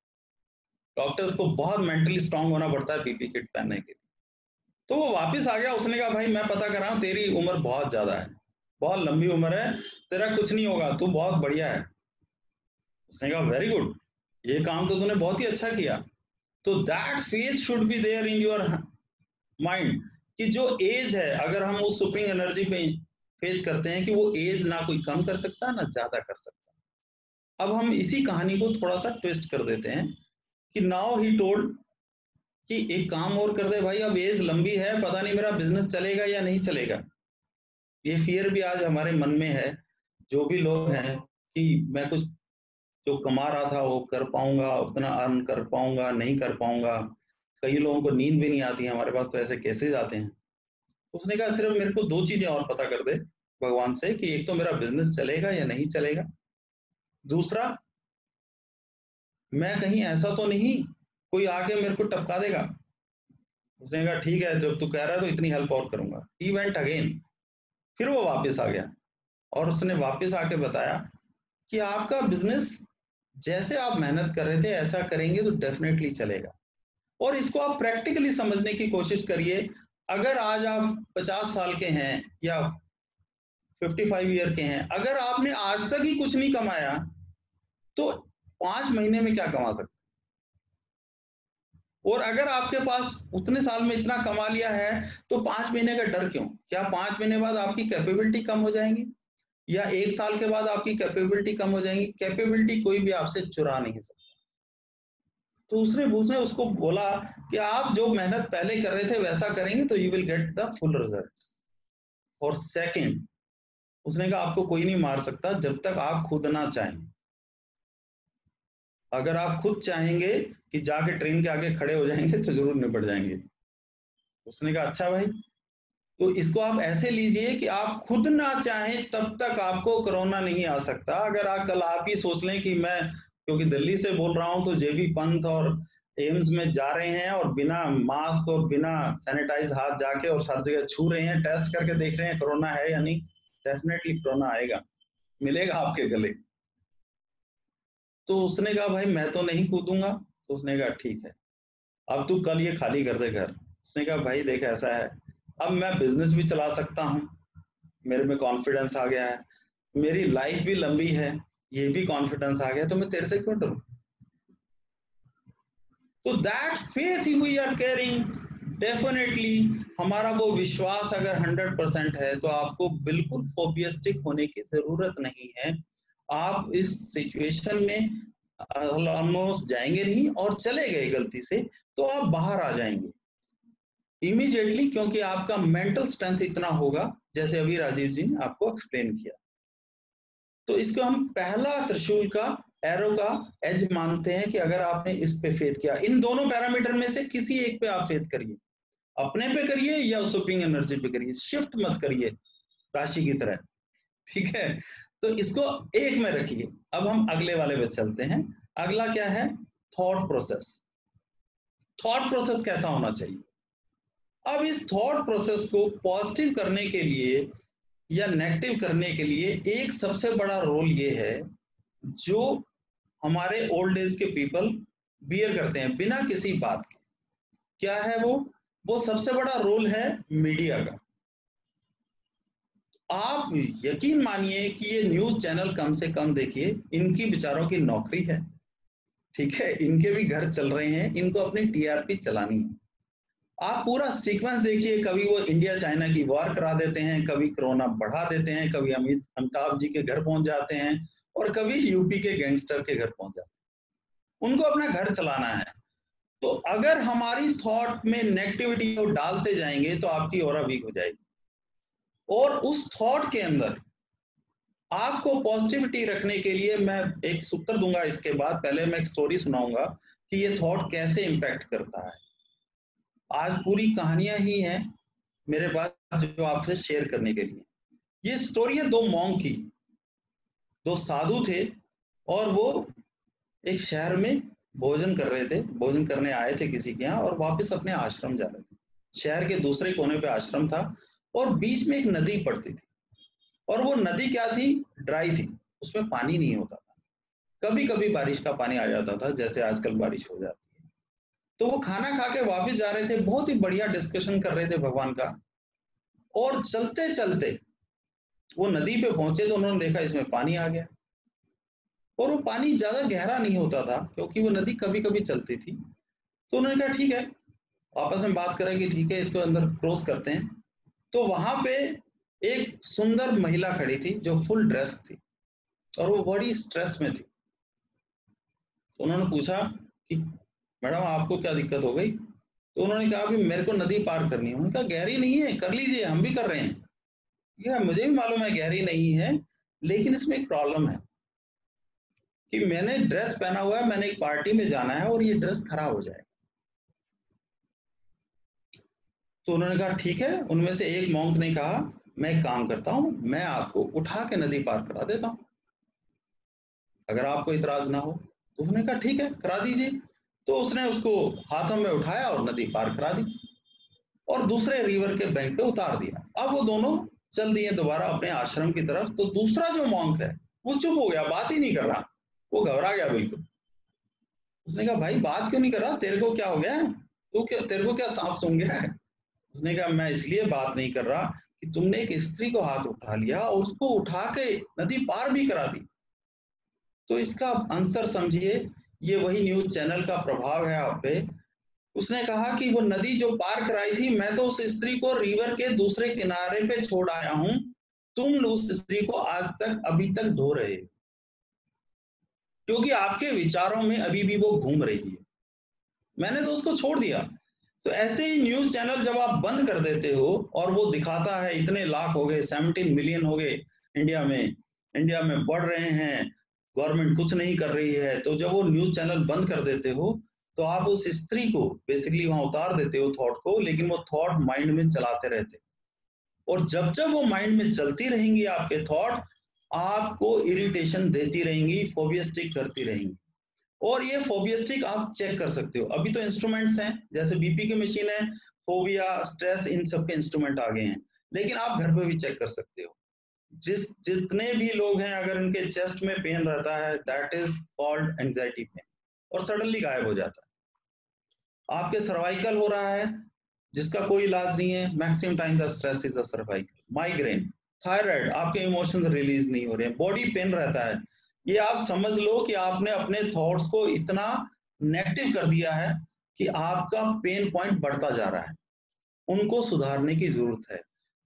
डॉक्टर्स को बहुत मेंटली स्ट्रांग होना पड़ता है पीपी किट पहनने के लिए। तो वो वापस आ गया। उसने कहा भाई मैं पता कर रहा हूँ, तेरी उम्र बहुत ज्यादा है, बहुत लंबी उम्र है, तेरा कुछ नहीं होगा, तू बहुत बढ़िया है। उसने कहा वेरी गुड, ये काम तो तूने बहुत ही अच्छा किया। तो that faith should be there in your mind कि जो एज है, अगर हम उस सुप्रीम एनर्जी पे फेथ करते हैं कि वो एज ना कोई कम कर सकता ना ज्यादा कर सकता। अब हम इसी कहानी को थोड़ा सा ट्विस्ट कर देते हैं कि नाउ ही टोल्ड कि एक काम और कर दे भाई, अब एज लंबी है, पता नहीं मेरा बिजनेस चलेगा या नहीं चलेगा। ये फियर भी आज हमारे मन में है, जो भी लोग हैं, कि मैं कुछ जो कमा रहा था वो कर पाऊंगा, उतना अर्न कर पाऊंगा, नहीं कर पाऊंगा। कई लोगों को नींद भी नहीं आती है, हमारे पास तो ऐसे केसेस आते हैं। उसने कहा सिर्फ मेरे को 2 चीजें और पता कर दे भगवान से कि एक तो मेरा बिजनेस चलेगा या नहीं चलेगा, दूसरा मैं कहीं ऐसा तो नहीं कोई आके मेरे को टपका देगा। उसने कहा ठीक है, जब तू कह रहा है तो इतनी हेल्प और करूंगा। He went again. फिर वो वापस आ गया और उसने वापस आके बताया कि आपका बिजनेस जैसे आप मेहनत कर रहे थे ऐसा करेंगे तो डेफिनेटली चलेगा। और इसको आप प्रैक्टिकली समझने की कोशिश करिए। अगर आज आप 50 साल के हैं या 55 ईयर के हैं, अगर आपने आज तक ही कुछ नहीं कमाया तो 5 महीने में क्या कमा सकते? और अगर आपके पास उतने साल में इतना कमा लिया है तो 5 महीने का डर क्यों? क्या 5 महीने बाद आपकी कैपेबिलिटी कम हो जाएंगी या 1 साल के बाद आपकी कैपेबिलिटी कम हो जाएंगी? कैपेबिलिटी कोई भी आपसे चुरा नहीं सकता। तो उसने उसको बोला कि आप जो मेहनत पहले कर रहे थे वैसा करेंगे तो you will get the full result. और सेकंड, उसने कहा आपको कोई नहीं मार सकता जब तक आप खुद ना चाहें। अगर आप खुद चाहेंगे कि जाके ट्रेन के आगे खड़े हो जाएंगे तो जरूर निपट जाएंगे। उसने कहा अच्छा भाई, तो इसको आप ऐसे लीजिए कि आप खुद ना चाहें तब तक आपको कोरोना नहीं आ सकता। अगर कल आप ही सोच लें कि मैं क्योंकि दिल्ली से बोल रहा हूं तो जेबी पंत और एम्स में जा रहे हैं और बिना मास्क और बिना सैनिटाइज हाथ जाके और हर जगह छू रहे हैं, टेस्ट करके देख रहे हैं कोरोना है या नहीं, डेफिनेटली कोरोना आएगा, मिलेगा आपके गले। तो उसने कहा भाई मैं तो नहीं कूदूंगा। तो उसने कहा ठीक है, अब तू कल ये खाली कर दे घर। उसने कहा भाई देख ऐसा है, अब मैं बिजनेस भी चला सकता हूँ, मेरे में कॉन्फिडेंस आ गया है, मेरी लाइफ भी लंबी है, ये भी कॉन्फिडेंस आ गया, तो मैं तेरे से क्यों डरूं? तो that faith we are carrying, definitely हमारा वो विश्वास अगर 100% है तो आपको बिल्कुल फोबियस्टिक होने की जरूरत नहीं है। आप इस सिचुएशन में ऑलमोस्ट जाएंगे नहीं, और चले गए गलती से तो आप बाहर आ जाएंगे इमीडिएटली, क्योंकि आपका मेंटल स्ट्रेंथ इतना होगा जैसे अभी राजीव जी ने आपको एक्सप्लेन किया। तो इसको हम पहला त्रिशूल का, एरो का एज मानते हैं कि अगर आपने इस पे फेथ किया, इन दोनों पैरामीटर में से किसी एक पे आप फेथ करिए, अपने पे करिए या सुप्रीम एनर्जी पे करिए, शिफ्ट मत करिए राशि की तरह, ठीक है? तो इसको एक में रखिए। अब हम अगले वाले पे चलते हैं। अगला क्या है? Thought process. थॉट प्रोसेस कैसा होना चाहिए? अब इस थॉट प्रोसेस को पॉजिटिव करने के लिए या नेगेटिव करने के लिए एक सबसे बड़ा रोल ये है जो हमारे ओल्ड एज के पीपल बियर करते हैं बिना किसी बात के। क्या है वो सबसे बड़ा रोल है मीडिया का। आप यकीन मानिए कि ये न्यूज चैनल कम से कम देखिए, इनकी बेचारों की नौकरी है, ठीक है, इनके भी घर चल रहे हैं, इनको अपनी टीआरपी चलानी है। आप पूरा सीक्वेंस देखिए, कभी वो इंडिया चाइना की वॉर करा देते हैं, कभी कोरोना बढ़ा देते हैं, कभी अमिताभ जी के घर पहुंच जाते हैं, और कभी यूपी के गैंगस्टर के घर पहुंच जाते हैं। उनको अपना घर चलाना है। तो अगर हमारी थॉट में नेगेटिविटी को डालते जाएंगे तो आपकी ऑरा वीक हो जाएगी, और उस थॉट के अंदर आपको पॉजिटिविटी रखने के लिए मैं एक सूत्र दूंगा इसके बाद। पहले मैं एक स्टोरी सुनाऊंगा कि ये थॉट कैसे इंपैक्ट करता है। आज पूरी कहानियां ही हैं मेरे पास जो आपसे शेयर करने के लिए। ये स्टोरी है दो मॉन्क की। दो साधु थे और वो एक शहर में भोजन कर रहे थे, भोजन करने आए थे किसी के यहाँ और वापस अपने आश्रम जा रहे थे। शहर के दूसरे कोने पे आश्रम था और बीच में एक नदी पड़ती थी, और वो नदी क्या थी? ड्राई थी, उसमें पानी नहीं होता था। कभी कभी बारिश का पानी आ जाता था, जैसे आजकल बारिश हो जाती है। तो वो खाना खा के वापिस जा रहे थे, बहुत ही बढ़िया डिस्कशन कर रहे थे भगवान का, और चलते चलते वो नदी पे पहुंचे तो उन्होंने देखा इसमें पानी आ गया, और वो पानी ज्यादा गहरा नहीं होता था क्योंकि वो नदी कभी कभी चलती थी। तो उन्होंने कहा ठीक है, आपस में बात करें कि ठीक है इसको अंदर क्रॉस करते हैं। तो वहां पे एक सुंदर महिला खड़ी थी जो फुल ड्रेस थी और वो बड़ी स्ट्रेस में थी। तो उन्होंने पूछा कि मैडम आपको क्या दिक्कत हो गई? तो उन्होंने कहा कि मेरे को नदी पार करनी है। उन्होंने कहा गहरी नहीं है, कर लीजिए, हम भी कर रहे हैं। या मुझे भी मालूम है गहरी नहीं है, लेकिन इसमें एक प्रॉब्लम है कि मैंने ड्रेस पहना हुआ है, मैंने एक पार्टी में जाना है और ये ड्रेस खराब हो जाएगा। तो उन्होंने कहा ठीक है। उनमें से एक मॉन्क ने कहा मैं एक काम करता हूं, मैं आपको उठा के नदी पार करा देता हूं, अगर आपको इतराज ना हो। तो उसने कहा ठीक है, करा दीजिए। तो उसने उसको हाथों में उठाया और नदी पार करा दी और दूसरे रिवर के बैंक पे उतार दिया। अब वो दोनों चल दिए दोबारा अपने आश्रम की तरफ। तो दूसरा जो मॉन्क है वो चुप हो गया, बात ही नहीं कर रहा, वो घबरा गया बिल्कुल। उसने कहा भाई बात क्यों नहीं कर रहा, तेरे को क्या हो गया है, तेरे को क्या सांप सूंघ गया है? उसने कहा मैं इसलिए बात नहीं कर रहा कि तुमने एक स्त्री को हाथ उठा लिया और उसको उठा के नदी पार भी करा दी। तो इसका आंसर समझिए, ये वही न्यूज चैनल का प्रभाव है आप पे। उसने कहा कि वो नदी जो पार कराई थी, मैं तो उस स्त्री को रिवर के दूसरे किनारे पे छोड़ आया हूं, तुम उस स्त्री को आज तक अभी तक ढो रहे हो, क्योंकि आपके विचारों में अभी भी वो घूम रही है। मैंने तो उसको छोड़ दिया। तो ऐसे ही न्यूज चैनल जब आप बंद कर देते हो और वो दिखाता है इतने लाख हो गए, 17 मिलियन हो गए इंडिया में बढ़ रहे हैं, गवर्नमेंट कुछ नहीं कर रही है, तो जब वो न्यूज चैनल बंद कर देते हो तो आप उस स्त्री को बेसिकली वहां उतार देते हो थॉट को, लेकिन वो थॉट माइंड में चलाते रहते, और जब जब वो माइंड में चलती रहेंगी आपके थॉट, आपको इरिटेशन देती रहेंगी, फोबियस्टिक करती रहेंगी। और ये फोबियस्टिक आप चेक कर सकते हो। अभी तो इंस्ट्रूमेंट्स हैं, जैसे बीपी की मशीन है, फोबिया, स्ट्रेस, इन सब के इंस्ट्रूमेंट आ गए हैं, लेकिन आप घर पे भी चेक कर सकते हो। जितने भी लोग हैं, अगर उनके चेस्ट में पेन रहता है, that is called anxiety pain, और सडनली गायब हो जाता है। आपके सर्वाइकल हो रहा है जिसका कोई इलाज नहीं है, maximum time the stress is the cervical. Migraine, thyroid, आपके इमोशंस रिलीज नहीं हो रहे हैं, बॉडी पेन रहता है, ये आप समझ लो कि आपने अपने थॉट्स को इतना नेगेटिव कर दिया है कि आपका पेन पॉइंट बढ़ता जा रहा है, उनको सुधारने की जरूरत है।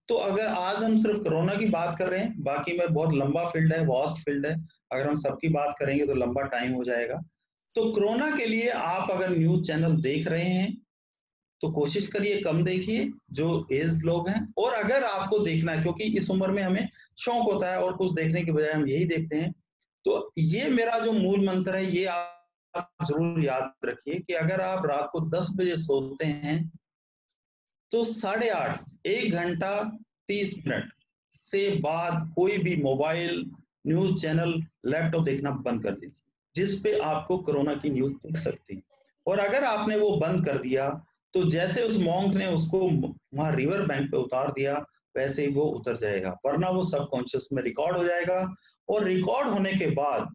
तो अगर आज हम सिर्फ कोरोना की बात कर रहे हैं, बाकी में बहुत लंबा फील्ड है, वास्ट फील्ड है, अगर हम सबकी बात करेंगे तो लंबा टाइम हो जाएगा। तो कोरोना के लिए आप अगर न्यूज चैनल देख रहे हैं तो कोशिश करिए कम देखिए, जो एज लोग हैं, और अगर आपको देखना है, क्योंकि इस उम्र में हमें शौक होता है और कुछ देखने के बजाय हम यही देखते हैं, तो ये मेरा जो मूल मंत्र है, ये आप जरूर याद रखिए कि अगर आप रात को 10 बजे सोते हैं तो 8:30, 1 घंटा 30 मिनट से बाद कोई भी मोबाइल, न्यूज चैनल, लैपटॉप देखना बंद कर दीजिए, जिसपे आपको कोरोना की न्यूज दिख सकती है। और अगर आपने वो बंद कर दिया तो जैसे उस मॉन्क ने उसको वहां रिवर बैंक पे उतार दिया, वैसे ही वो उतर जाएगा, वरना वो सबकॉन्शियस में रिकॉर्ड हो जाएगा, और रिकॉर्ड होने के बाद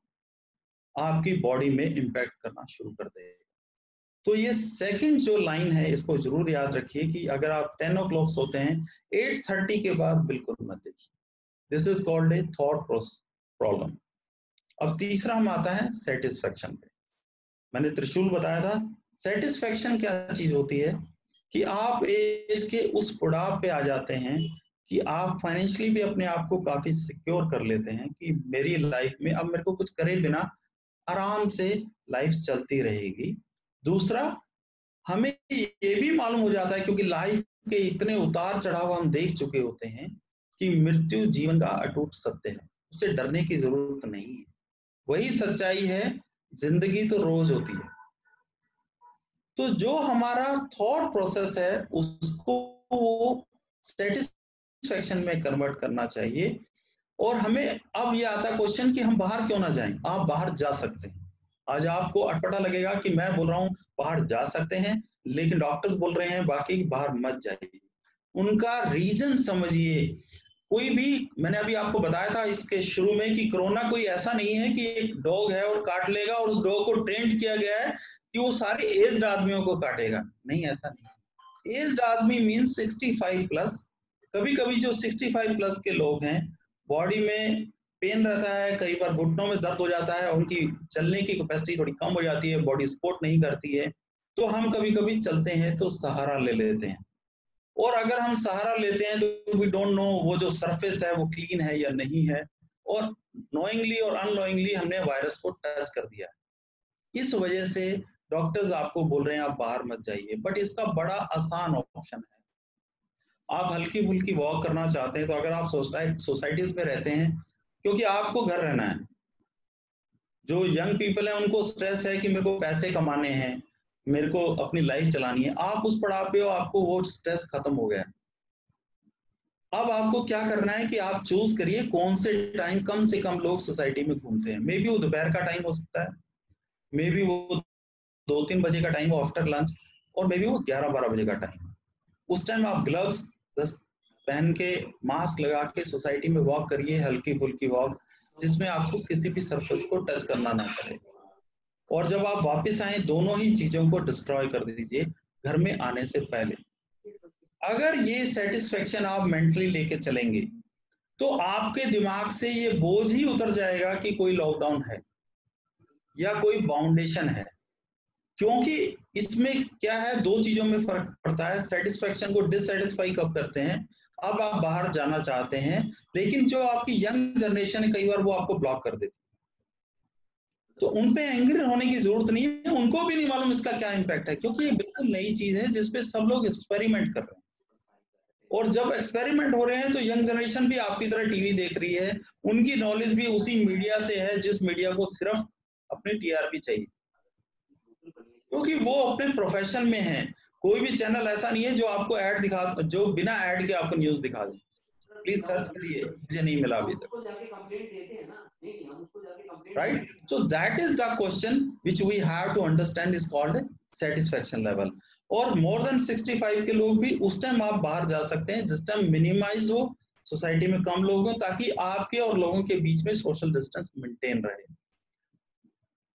आपकी बॉडी में इंपैक्ट करना शुरू कर देगा। तो ये सेकंड जो लाइन है, इसको जरूर याद रखिए कि अगर आप 10 o'clock सोते हैं, 8:30 के बाद बिल्कुल मत देखिए। This is called A thought problem. अब तीसरा हम आता है सेटिस्फेक्शन पे। मैंने त्रिशूल बताया था, सेटिस्फेक्शन क्या चीज होती है कि आप एज के उस पड़ाव पे आ जाते हैं कि आप फाइनेंशियली भी अपने आप को काफी सिक्योर कर लेते हैं कि मेरी लाइफ में अब मेरे को कुछ करे बिना आराम से लाइफ चलती रहेगी। दूसरा, हमें ये भी मालूम हो जाता है, क्योंकि लाइफ के इतने उतार चढ़ाव हम देख चुके होते हैं, कि मृत्यु जीवन का अटूट सत्य है, उसे डरने की जरूरत नहीं है। वही सच्चाई है, जिंदगी तो रोज होती है। तो जो हमारा थॉट प्रोसेस है, उसको वो सेटिस्फेक्शन में कन्वर्ट करना चाहिए। और हमें अब ये आता है क्वेश्चन कि हम बाहर क्यों ना जाएं। आप बाहर जा सकते हैं। आज आपको अटपटा लगेगा कि मैं बोल रहा हूं बाहर जा सकते हैं, लेकिन डॉक्टर्स बोल रहे हैं बाकी बाहर मत जाइए। उनका रीजन समझिए। कोई भी, मैंने अभी आपको बताया था इसके शुरू में कि कोरोना कोई ऐसा नहीं है कि एक डॉग है और काट लेगा, और उस डॉग को ट्रेंड किया गया है कि वो सारे एज्ड आदमियों को काटेगा। नहीं, ऐसा नहीं। एज्ड आदमी मीन्स 65 प्लस। कभी कभी जो 65 प्लस के लोग हैं, बॉडी में पेन रहता है, कई बार घुटनों में दर्द हो जाता है, उनकी चलने की कैपेसिटी थोड़ी कम हो जाती है, बॉडी सपोर्ट नहीं करती है, तो हम कभी कभी चलते हैं तो सहारा ले लेते हैं। और अगर हम सहारा लेते हैं तो वी डोंट नो वो जो सरफेस है वो क्लीन है या नहीं है, और नोइंगली और अननोइंगली हमने वायरस को टच कर दिया। इस वजह से डॉक्टर्स आपको बोल रहे हैं आप बाहर मत जाइए, बट इसका बड़ा आसान ऑप्शन है। आप हल्की फुल्की वॉक करना चाहते हैं तो अगर आप सोसाइटीज में रहते हैं, क्योंकि आपको घर रहना है, जो यंग पीपल है उनको स्ट्रेस है कि मेरे को पैसे कमाने हैं, मेरे को अपनी लाइफ चलानी है, आप उस पड़ाव पे हो, आपको वो स्ट्रेस खत्म हो गया। अब आपको क्या करना है कि आप चूज करिए कौन से टाइम कम से कम लोग सोसाइटी में घूमते हैं। मे बी वो दोपहर का टाइम हो सकता है, मे बी वो 2-3 बजे का टाइम हो आफ्टर लंच, और मे बी वो 11-12 बजे का टाइम। उस टाइम आप ग्लव्स पहन के, मास्क लगा के सोसाइटी में वॉक करिए, हल्की फुल्की वॉक, जिसमें आपको किसी भी सरफेस को टच करना ना पड़े। और जब आप वापस आए, दोनों ही चीजों को डिस्ट्रॉय कर दीजिए घर में आने से पहले। अगर ये सेटिस्फेक्शन आप मेंटली लेके चलेंगे तो आपके दिमाग से ये बोझ ही उतर जाएगा कि कोई लॉकडाउन है या कोई बाउंडेशन है। क्योंकि इसमें क्या है, दो चीजों में फर्क पड़ता है। सेटिस्फेक्शन को डिससेटिस्फाई कब करते हैं, अब आप बाहर जाना चाहते हैं, लेकिन जो आपकी यंग जनरेशन है कई बार वो आपको ब्लॉक कर देती है, तो उन पे एंग्री होने की जरूरत नहीं है, उनको भी नहीं मालूम इसका क्या इम्पैक्ट है, क्योंकि ये बिल्कुल नई चीज है जिसपे सब लोग एक्सपेरिमेंट कर रहे हैं। और जब एक्सपेरिमेंट हो रहे हैं तो यंग जनरेशन भी आपकी तरह टीवी देख रही है, उनकी नॉलेज भी उसी मीडिया से है जिस मीडिया को सिर्फ अपनी टीआरपी चाहिए, क्योंकि वो अपने प्रोफेशन में है। कोई भी चैनल ऐसा नहीं है जो आपको ऐड दिखा, जो बिना ऐड के आपको न्यूज दिखा दे। प्लीज सर्च करिए, मुझे नहीं मिला अभी तक। Right, so that is the question which we have to understand, is called satisfaction level. और मोर देन 65 के लोग भी उस टाइम आप बाहर जा सकते हैं जिस टाइम मिनिमाइज हो, सोसाइटी में कम लोग हो, ताकि आपके और लोगों के बीच में सोशल डिस्टेंस मेंटेन रहे।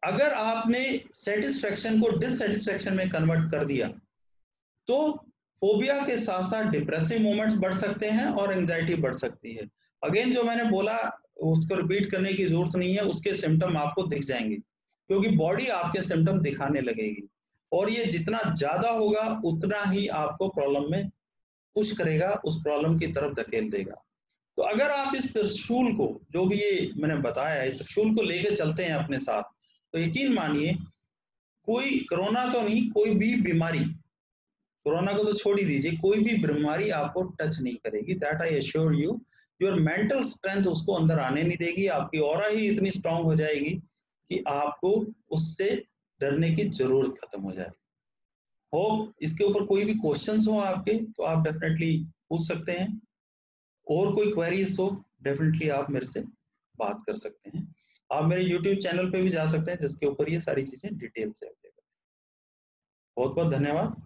अगर आपने सेटिस्फेक्शन को डिससेटिस्फेक्शन में कन्वर्ट कर दिया तो फोबिया के साथ साथ डिप्रेसिव मोमेंट्स बढ़ सकते हैं और एंजाइटी बढ़ सकती है। अगेन जो मैंने बोला उसको रिपीट करने की जरूरत नहीं है, उसके सिम्टम आपको दिख जाएंगे, क्योंकि बॉडी आपके सिम्टम दिखाने लगेगी, और ये जितना ज्यादा होगा उतना ही आपको प्रॉब्लम में पुश करेगा, उस प्रॉब्लम की तरफ धकेल देगा। तो अगर आप इस त्रिशूल को, जो भी ये मैंने बताया है, त्रिशूल को लेकर चलते हैं अपने साथ, तो यकीन मानिए कोई कोरोना तो नहीं, कोई भी बीमारी, कोरोना को तो छोड़ ही दीजिए, कोई भी बीमारी आपको टच नहीं करेगी। That I assure you. Your mental strength उसको अंदर आने नहीं देगी, आपकी ऑरा ही इतनी स्ट्रांग हो जाएगी कि आपको उससे डरने की जरूरत खत्म हो जाएगी। होप इसके ऊपर कोई भी क्वेश्चंस हो आपके तो आप डेफिनेटली पूछ सकते हैं, और कोई क्वेरीज हो डेफिनेटली आप मेरे से बात कर सकते हैं। आप मेरे YouTube चैनल पे भी जा सकते हैं जिसके ऊपर ये सारी चीजें डिटेल से अवेलेबल है। बहुत बहुत धन्यवाद।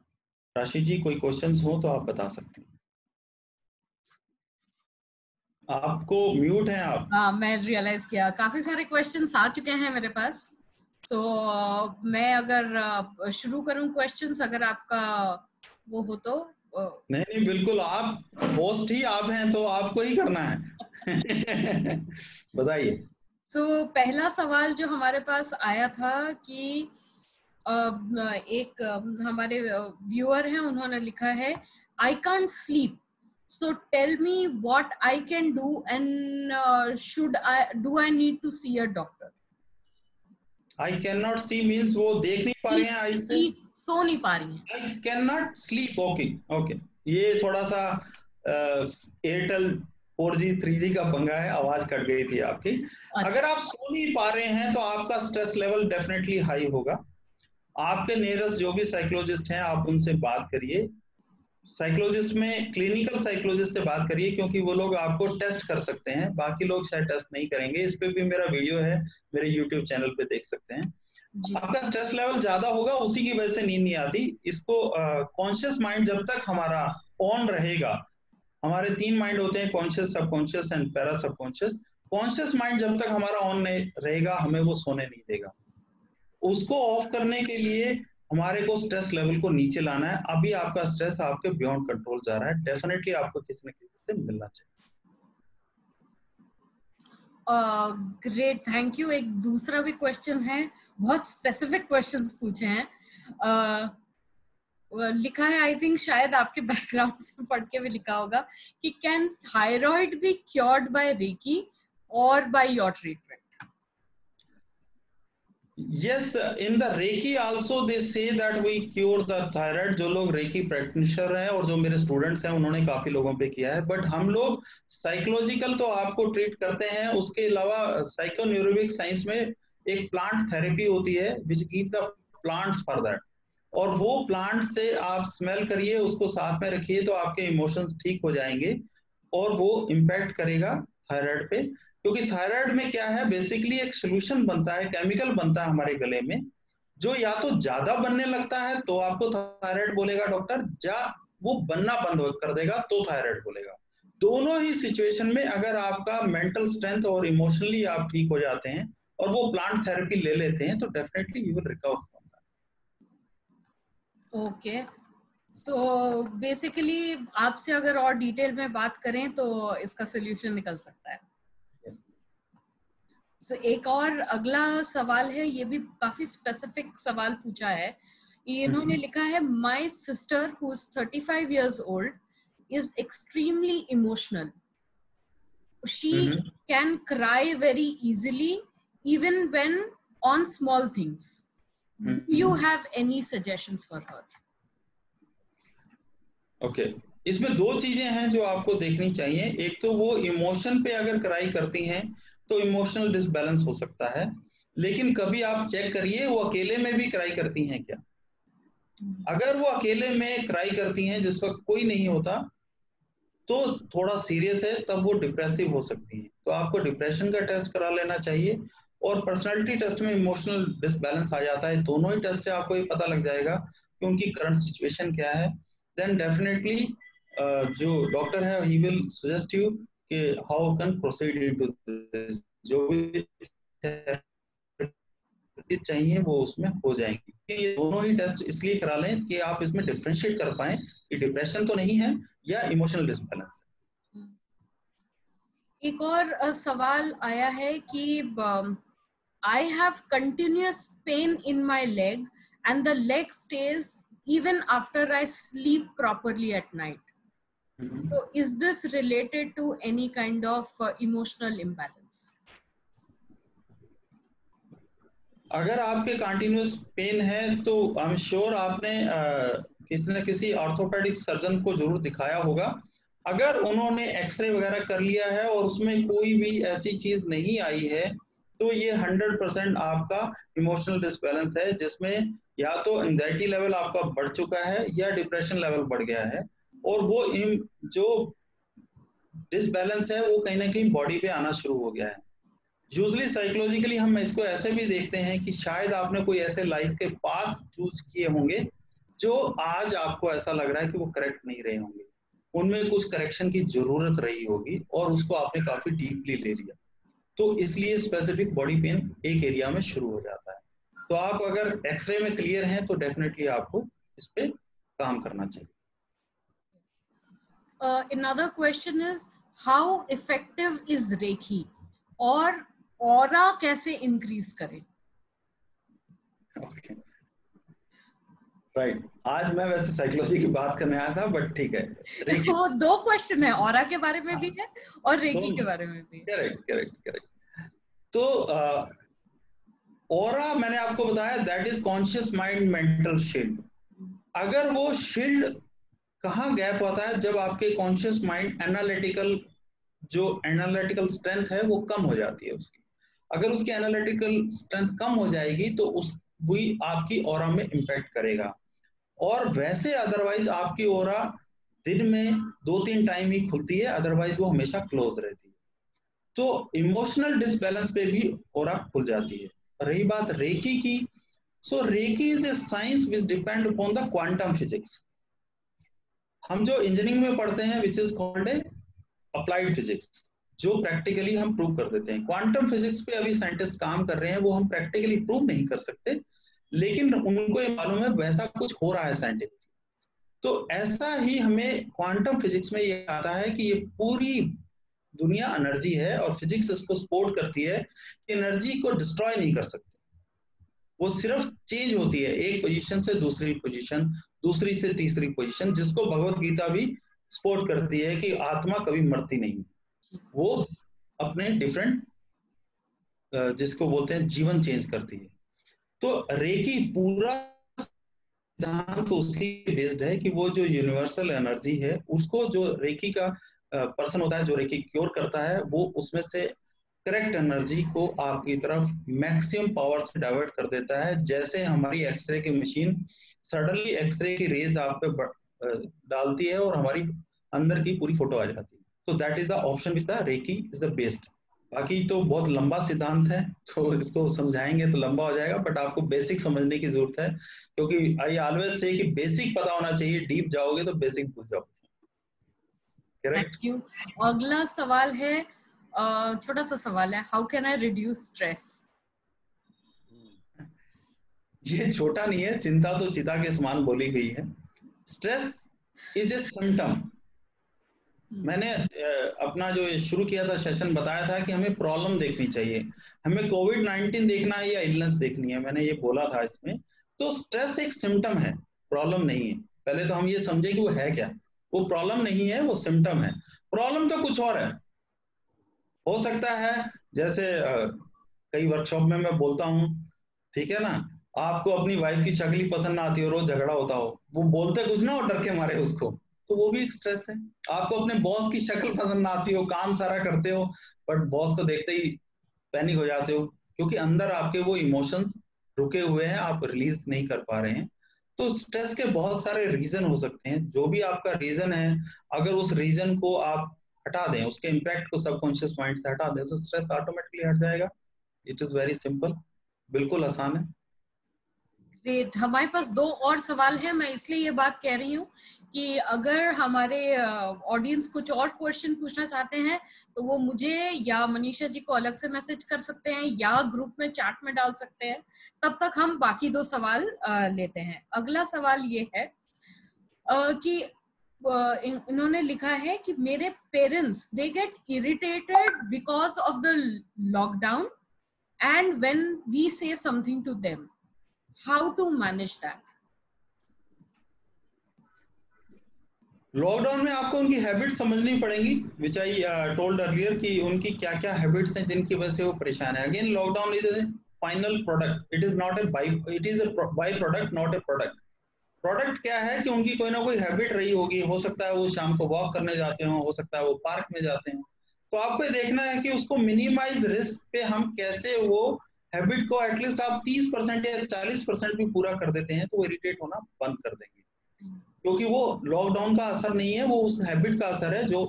राशि जी, कोई क्वेश्चंस हो तो आप बता सकते हैं। आपको म्यूट है आप। हाँ, मैं रियलाइज किया काफी सारे क्वेश्चंस आ चुके हैं मेरे पास। सो मैं अगर शुरू करूं क्वेश्चंस, अगर आपका वो हो तो। नहीं, बिल्कुल, आप होस्ट ही आप हैं तो आपको ही करना है। बताइए। सो पहला सवाल जो हमारे पास आया था कि एक हमारे व्यूअर हैं, उन्होंने लिखा है, I can't sleep, so tell me what I can do, and do I need to see a doctor? I cannot see means वो देख नहीं पा रहे हैं, आई से सो नहीं पा रही हैं। I cannot sleep, ओके, ये थोड़ा सा एयरटेल 4G 3G का पंगा है, आवाज कट गई थी आपकी। अच्छा। अगर आप सो नहीं पा रहे हैं तो आपका स्ट्रेस लेवल डेफिनेटली हाई होगा। आपके नियरेस्ट जो भी साइकोलॉजिस्ट हैं आप उनसे बात करिए। साइकोलॉजिस्ट में क्लिनिकल साइकोलॉजिस्ट से बात करिए, क्योंकि वो लोग आपको टेस्ट कर सकते हैं, बाकी लोग शायद टेस्ट नहीं करेंगे। इस पे भी मेरा वीडियो है, मेरे YouTube चैनल पे देख सकते हैं। आपका स्ट्रेस लेवल ज्यादा होगा, उसी की वजह से नींद नहीं आती। इसको कॉन्शियस माइंड जब तक हमारा ऑन रहेगा, हमारे 3 माइंड होते हैं, conscious, subconscious and para subconscious. Conscious mind जब तक हमारा ऑन नहीं रहेगा हमें वो सोने नहीं देगा। उसको ऑफ करने के लिए हमारे को स्ट्रेस लेवल को नीचे लाना है। अभी आपका स्ट्रेस आपके बियॉन्ड कंट्रोल जा रहा है, डेफिनेटली आपको किसी न किसी से मिलना चाहिए। Great, thank you. एक दूसरा भी क्वेश्चन है, बहुत स्पेसिफिक क्वेश्चंस पूछे हैं। लिखा है, आई थिंक शायद आपके बैकग्राउंड से पढ़ के भी लिखा होगा, कि can thyroid be cured by reiki और by your treatment? Yes, in the Reiki also they say that we cure the thyroid। जो लोग रेकी प्रैक्टिशनर हैं और जो मेरे स्टूडेंट्स हैं उन्होंने काफी लोगों पे किया है, बट हम लोग साइकोलॉजिकल तो आपको ट्रीट करते हैं। उसके अलावा साइकोन्यूरोविक साइंस में एक प्लांट थेरेपी होती है which give the plants for that, और वो प्लांट से आप स्मेल करिए, उसको साथ में रखिए तो आपके इमोशंस ठीक हो जाएंगे और वो इम्पैक्ट करेगा थायराइड पे। क्योंकि थायराइड में क्या है, बेसिकली एक सोल्यूशन बनता है, केमिकल बनता है हमारे गले में, जो या तो ज्यादा बनने लगता है तो आपको थायराइड बोलेगा डॉक्टर, या वो बनना बंद कर देगा तो थायराइड बोलेगा। दोनों ही सिचुएशन में अगर आपका मेंटल स्ट्रेंथ और इमोशनली आप ठीक हो जाते हैं और वो प्लांट थेरेपी ले लेते हैं तो definitely you will recover from that. Okay, so basically आपसे अगर और डिटेल में बात करें तो इसका सोल्यूशन निकल सकता है। एक और अगला सवाल है, ये भी काफी स्पेसिफिक सवाल पूछा है। इन्होंने लिखा है, my sister who is 35 years old is extremely emotional. She can cry very easily even when on small things. Do you have any suggestions for her? Okay, इसमें दो चीजें हैं जो आपको देखनी चाहिए। एक तो वो इमोशन पे अगर क्राई करती हैं तो इमोशनल डिसबैलेंस हो सकता है, लेकिन कभी आप चेक करिए वो अकेले में भी क्राई करती हैं क्या। अगर वो अकेले में क्राई करती हैं जिस वक्त कोई नहीं होता तो थोड़ा सीरियस है, तब वो डिप्रेसिव हो सकती है। तो आपको डिप्रेशन का टेस्ट करा लेना चाहिए, और पर्सनालिटी टेस्ट में इमोशनल डिसबैलेंस आ जाता है। दोनों ही टेस्ट से आपको ये पता लग जाएगा कि उनकी करंट सिचुएशन क्या है। देन डेफिनेटली जो डॉक्टर है ही विल सजेस्ट यू कि how can proceed into this. जो भी चाहिए वो उसमें हो जाएंगी। ये दोनों ही टेस्ट इसलिए करा लें कि आप इसमें डिफरेंशिएट कर पाए कि डिप्रेशन तो नहीं है या इमोशनल डिसबैलेंस है। एक और सवाल आया है कि I have continuous pain in my leg and the leg stays even after I sleep properly at night. So is this related to any kind of emotional imbalance? अगर आपके कंटिन्यूस पेन है तो आई एम श्योर आपने किसी न किसी orthopaedic surgeon को जरूर दिखाया होगा। अगर उन्होंने एक्सरे वगैरह कर लिया है और उसमें कोई भी ऐसी चीज नहीं आई है तो ये 100% आपका इमोशनल डिसबैलेंस है, जिसमें या तो एंजाइटी लेवल आपका बढ़ चुका है या डिप्रेशन लेवल बढ़ गया है, और वो जो डिसबैलेंस है वो कहीं ना कहीं बॉडी पे आना शुरू हो गया है। यूजुअली साइकोलॉजिकली हम इसको ऐसे भी देखते हैं कि शायद आपने कोई ऐसे लाइफ के पाथ चूज किए होंगे जो आज आपको ऐसा लग रहा है कि वो करेक्ट नहीं रहे होंगे, उनमें कुछ करेक्शन की जरूरत रही होगी और उसको आपने काफी डीपली ले लिया, तो इसलिए स्पेसिफिक बॉडी पेन एक एरिया में शुरू हो जाता है। तो आप अगर एक्सरे में क्लियर हैं तो डेफिनेटली आपको इस पे काम करना चाहिए। Another question is, how effective is Reiki? और ऑरा कैसे इंक्रीज करें? Okay, right. आज मैं वैसे साइकोलॉजी की बात करने आया था, बट ठीक है। वो दो क्वेश्चन है, ऑरा के बारे में भी है और रेकी के बारे में भी। Correct correct correct. तो ऑरा मैंने आपको बताया that is conscious mind mental shield. अगर वो शील्ड कहाँ गैप होता है, जब आपके कॉन्शियस माइंड एनालिटिकल स्ट्रेंथ है वो कम हो जाती है उसकी। अगर उसकी एनालिटिकल स्ट्रेंथ कम हो जाएगी तो उस भी आपकी ऑरा में इंपैक्ट करेगा। और वैसे अदरवाइज आपकी ऑरा दिन में 2-3 टाइम ही खुलती है, अदरवाइज वो हमेशा क्लोज रहती है। तो इमोशनल डिसबैलेंस पे भी ऑरा खुल जाती है। रही बात रेकी की, so reiki is a science which depend upon the quantum physics. हम जो इंजीनियरिंग में पढ़ते हैं which is called a applied physics, जो प्रैक्टिकली हम प्रूव कर देते हैं। क्वांटम फिजिक्स पे अभी साइंटिस्ट काम कर रहे हैं, वो हम प्रैक्टिकली प्रूव नहीं कर सकते, लेकिन उनको ये मालूम है वैसा कुछ हो रहा है साइंटिफिक। तो ऐसा ही हमें क्वांटम फिजिक्स में ये आता है कि ये पूरी दुनिया एनर्जी है और फिजिक्स इसको सपोर्ट करती है कि एनर्जी को डिस्ट्रॉय नहीं कर सकते, वो सिर्फ चेंज होती है एक पोजीशन से दूसरी पोजीशन, दूसरी से तीसरी पोजीशन, जिसको भगवत गीता भी सपोर्ट करती है कि आत्मा कभी मरती नहीं, वो अपने डिफरेंट जिसको बोलते हैं जीवन चेंज करती है। तो रेकी पूरा सिद्धांत तो उसकी बेस्ड है कि वो जो यूनिवर्सल एनर्जी है उसको, जो रेकी का पर्सन होता है जो रेकी क्योर करता है, वो उसमें से करेक्ट एनर्जी को आपकी तरफ मैक्सिमम पावर से डाइवर्ट कर देता है। जैसे हमारी एक्सरे की मशीन सडनली एक्सरे की रेज आप पे डालती है और हमारी अंदर की पूरी फोटो आ जाती है। तो that is the option which the reiki is the best. बाकी तो बहुत लंबा सिद्धांत है, तो इसको समझाएंगे तो लंबा हो जाएगा, बट आपको बेसिक समझने की जरूरत है, क्योंकि आई ऑलवेज से कि बेसिक पता होना चाहिए, डीप जाओगे तो बेसिक भूल जाओगे। करेक्ट। Thank you. अगला सवाल है, छोटा सा सवाल है, how can I reduce stress? ये छोटा नहीं है, चिंता तो चिता के समान बोली गई है। स्ट्रेस इज ए सिम्टम, मैंने अपना जो शुरू किया था सेशन बताया था कि हमें प्रॉब्लम देखनी चाहिए, हमें कोविड-19 देखना है या इलनेस देखनी है, मैंने ये बोला था इसमें। तो स्ट्रेस एक सिम्टम है, प्रॉब्लम नहीं है। पहले तो हम ये समझे कि वो है क्या, वो प्रॉब्लम नहीं है, वो सिम्टम है। प्रॉब्लम तो कुछ और है, हो सकता है जैसे कई वर्कशॉप में मैं बोलता हूँ, ठीक है ना, आपको अपनी वाइफ की शक्ल ही पसंद ना आती हो, रोज झगड़ा होता हो, वो बोलते कुछ ना हो डर के मारे उसको, तो वो भी एक स्ट्रेस है। आपको अपने बॉस की शक्ल पसंद ना आती हो, काम सारा करते हो, बट बॉस को देखते ही पैनिक हो जाते हो, क्योंकि अंदर आपके वो इमोशंस रुके हुए हैं, आप रिलीज नहीं कर पा रहे हैं। तो स्ट्रेस के बहुत सारे रीजन हो सकते हैं। जो भी आपका रीजन है, अगर उस रीजन को आप हटा दें, उसके इम्पैक्ट को सबकॉन्शियस माइंड से हटा दें, तो स्ट्रेस ऑटोमेटिकली हट जाएगा। इट इज वेरी सिंपल, बिल्कुल आसान है। ग्रेट। हमारे पास 2 और सवाल हैं, मैं इसलिए ये बात कह रही हूँ कि अगर हमारे ऑडियंस कुछ और क्वेश्चन पूछना चाहते हैं तो वो मुझे या मनीषा जी को अलग से मैसेज कर सकते हैं या ग्रुप में चैट में डाल सकते हैं। तब तक हम बाकी 2 सवाल लेते हैं। अगला सवाल ये है कि इन्होंने लिखा है कि मेरे parents they get irritated because of the lockdown and when we say something to them, how to manage that? Lockdown में आपको उनकी हैबिट समझनी पड़ेंगी, विच आई टोल्ड अर्लियर, कि उनकी क्या क्या हैबिट्स हैं जिनकी वजह से वो परेशान है। Again, lockdown is A final product, it is not a it is a by product, not a product. Product क्या है कि उनकी कोई ना कोई हैबिट रही होगी, हो सकता है वो शाम को वॉक करने जाते हो सकता है वो पार्क में जाते हैं। तो आपको ये देखना है कि उसको मिनिमाइज रिस्क पे हम कैसे वो हैबिट को एटलीस्ट आप 30% या 40% भी पूरा कर देते हैं तो वो इरिटेट होना बंद कर देंगे, क्योंकि वो लॉकडाउन का असर नहीं है, वो उस हैबिट का असर है जो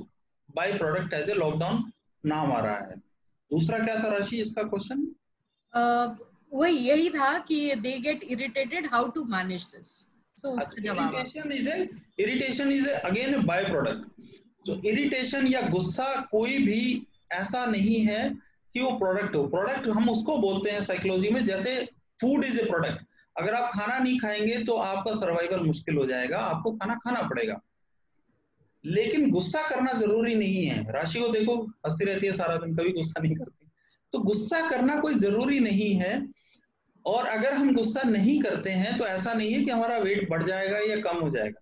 by product as a lockdown नाम आ रहा है। दूसरा क्या था राशि इसका क्वेश्चन? वही यही था कि they get irritated, how to manage this. So उसका जवाब irritation is again a by product. तो इरिटेशन या गुस्सा कोई भी ऐसा नहीं है कि वो प्रोडक्ट हो। प्रोडक्ट हम उसको बोलते हैं साइकोलॉजी में, जैसे फूड इज ए प्रोडक्ट। अगर आप खाना नहीं खाएंगे तो आपका सर्वाइवल मुश्किल हो जाएगा, आपको खाना खाना पड़ेगा। लेकिन गुस्सा करना जरूरी नहीं है। राशि को देखो, हंसती रहती है सारा दिन, कभी गुस्सा नहीं करती। तो गुस्सा करना कोई जरूरी नहीं है। और अगर हम गुस्सा नहीं करते हैं तो ऐसा नहीं है कि हमारा वेट बढ़ जाएगा या कम हो जाएगा।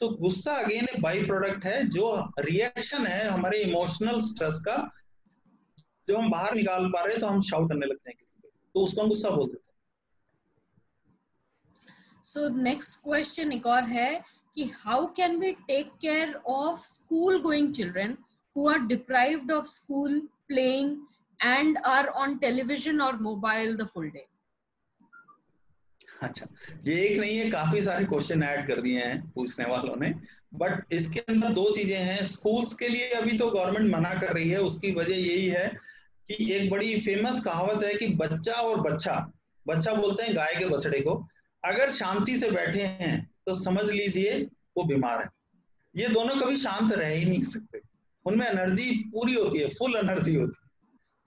तो गुस्सा अगेन एक बाई प्रोडक्ट है, जो रिएक्शन है हमारे इमोशनल स्ट्रेस का, जो हम बाहर निकाल पा रहे हैं तो हम शाउट करने लगते हैं किसी पे, तो उसको हम गुस्सा बोल देते हैं। सो नेक्स्ट क्वेश्चन एक और है कि how can we take care of school going children who are deprived of school, playing and are on television और मोबाइल द फुल डे? अच्छा, ये एक नहीं है, काफी सारे क्वेश्चन ऐड कर दिए हैं पूछने वालों ने। बट इसके अंदर 2 चीजें हैं। स्कूल्स के लिए अभी तो गवर्नमेंट मना कर रही है, उसकी वजह यही है कि एक बड़ी फेमस कहावत है कि बच्चा और बच्चा, बच्चा बोलते हैं गाय के बछड़े को, अगर शांति से बैठे हैं तो समझ लीजिए वो बीमार है। ये दोनों कभी शांत रह ही नहीं सकते, उनमें एनर्जी पूरी होती है, फुल एनर्जी होती है।